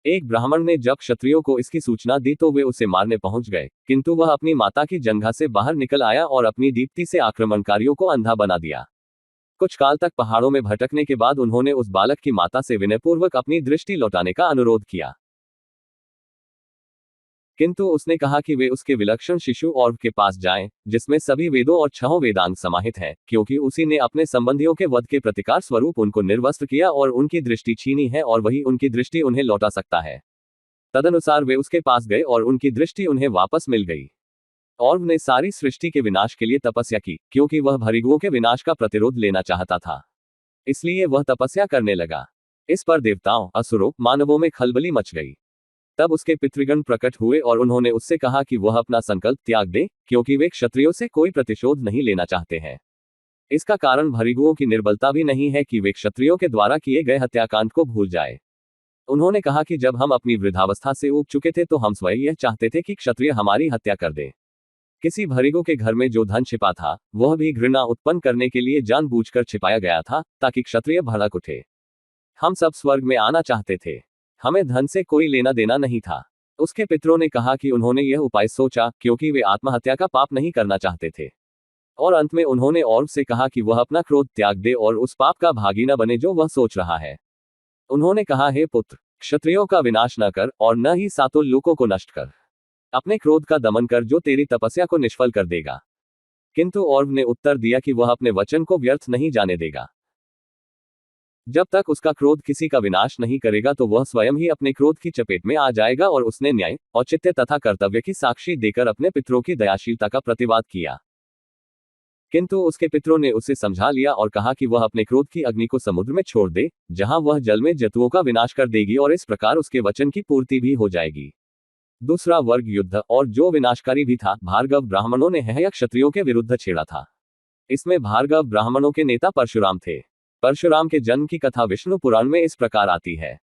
एक ब्राह्मण ने जब क्षत्रियों को इसकी सूचना दी तो वे उसे मारने पहुंच गए, किंतु वह अपनी माता की जंघा से बाहर निकल आया और अपनी दीप्ति से आक्रमणकारियों को अंधा बना दिया। कुछ काल तक पहाड़ों में भटकने के बाद उन्होंने उस बालक की माता से विनयपूर्वक अपनी दृष्टि लौटाने का अनुरोध किया, किंतु उसने कहा कि वे उसके विलक्षण शिशु और्व के पास जाएं, जिसमें सभी वेदों और 6 वेदांग समाहित हैं, क्योंकि उसी ने अपने संबंधियों के वध के प्रतिकार स्वरूप उनको निर्वस्त्र किया और उनकी दृष्टि छीनी है और वही उनकी दृष्टि उन्हें लौटा सकता है। तदनुसार वे उसके पास गए और उनकी दृष्टि उन्हें वापस मिल गई। और्व ने सारी सृष्टि के विनाश के लिए तपस्या की, क्योंकि वह भृगुओं के विनाश का प्रतिरोध लेना चाहता था। इसलिए वह तपस्या करने लगा। इस पर देवताओं, असुरों, मानवों में खलबली मच गई। तब उसके पितृगण प्रकट हुए और उन्होंने उससे कहा कि वह अपना संकल्प त्याग दे, क्योंकि वे क्षत्रियों से कोई प्रतिशोध नहीं लेना चाहते हैं। इसका कारण भृगुओं की निर्बलता भी नहीं है कि वे क्षत्रियों के द्वारा किए गए हत्याकांड को भूल जाए। उन्होंने कहा कि जब हम अपनी वृद्धावस्था से ऊब चुके थे तो हम स्वयं यह चाहते थे कि क्षत्रिय हमारी हत्या कर दे। किसी भृगु के घर में जो धन छिपा था वह भी घृणा उत्पन्न करने के लिए जानबूझकर छिपाया गया था, ताकि क्षत्रिय भड़क उठे। हम सब स्वर्ग में आना चाहते थे। हमें धन से कोई लेना देना नहीं था। उसके पितरों ने कहा कि उन्होंने यह उपाय सोचा क्योंकि वे आत्महत्या का पाप नहीं करना चाहते थे। और अंत में उन्होंने और्व से कहा कि वह अपना क्रोध त्याग दे और उस पाप का भागी न बने जो वह सोच रहा है। उन्होंने कहा, हे पुत्र, क्षत्रियों का विनाश न कर और न ही सातों लोकों को नष्ट कर। अपने क्रोध का दमन कर जो तेरी तपस्या को निष्फल कर देगा। किंतु और्व ने उत्तर दिया कि वह अपने वचन को व्यर्थ नहीं जाने देगा। जब तक उसका क्रोध किसी का विनाश नहीं करेगा तो वह स्वयं ही अपने क्रोध की चपेट में आ जाएगा। और उसने न्याय, औचित्य तथा कर्तव्य की साक्षी देकर अपने पितरों की दयाशीलता का प्रतिवाद किया। किंतु उसके पितरों ने उसे समझा लिया और कहा कि वह अपने क्रोध की अग्नि को समुद्र में छोड़ दे, जहां वह जल में जंतुओं का विनाश कर देगी और इस प्रकार उसके वचन की पूर्ति भी हो जाएगी। दूसरा वर्ग युद्ध, और जो विनाशकारी भी था। भार्गव ब्राह्मणों ने हह्य क्षत्रियों के विरुद्ध छेड़ा था। इसमें भार्गव ब्राह्मणों के नेता परशुराम थे। परशुराम के जन्म की कथा विष्णु पुराण में इस प्रकार आती है।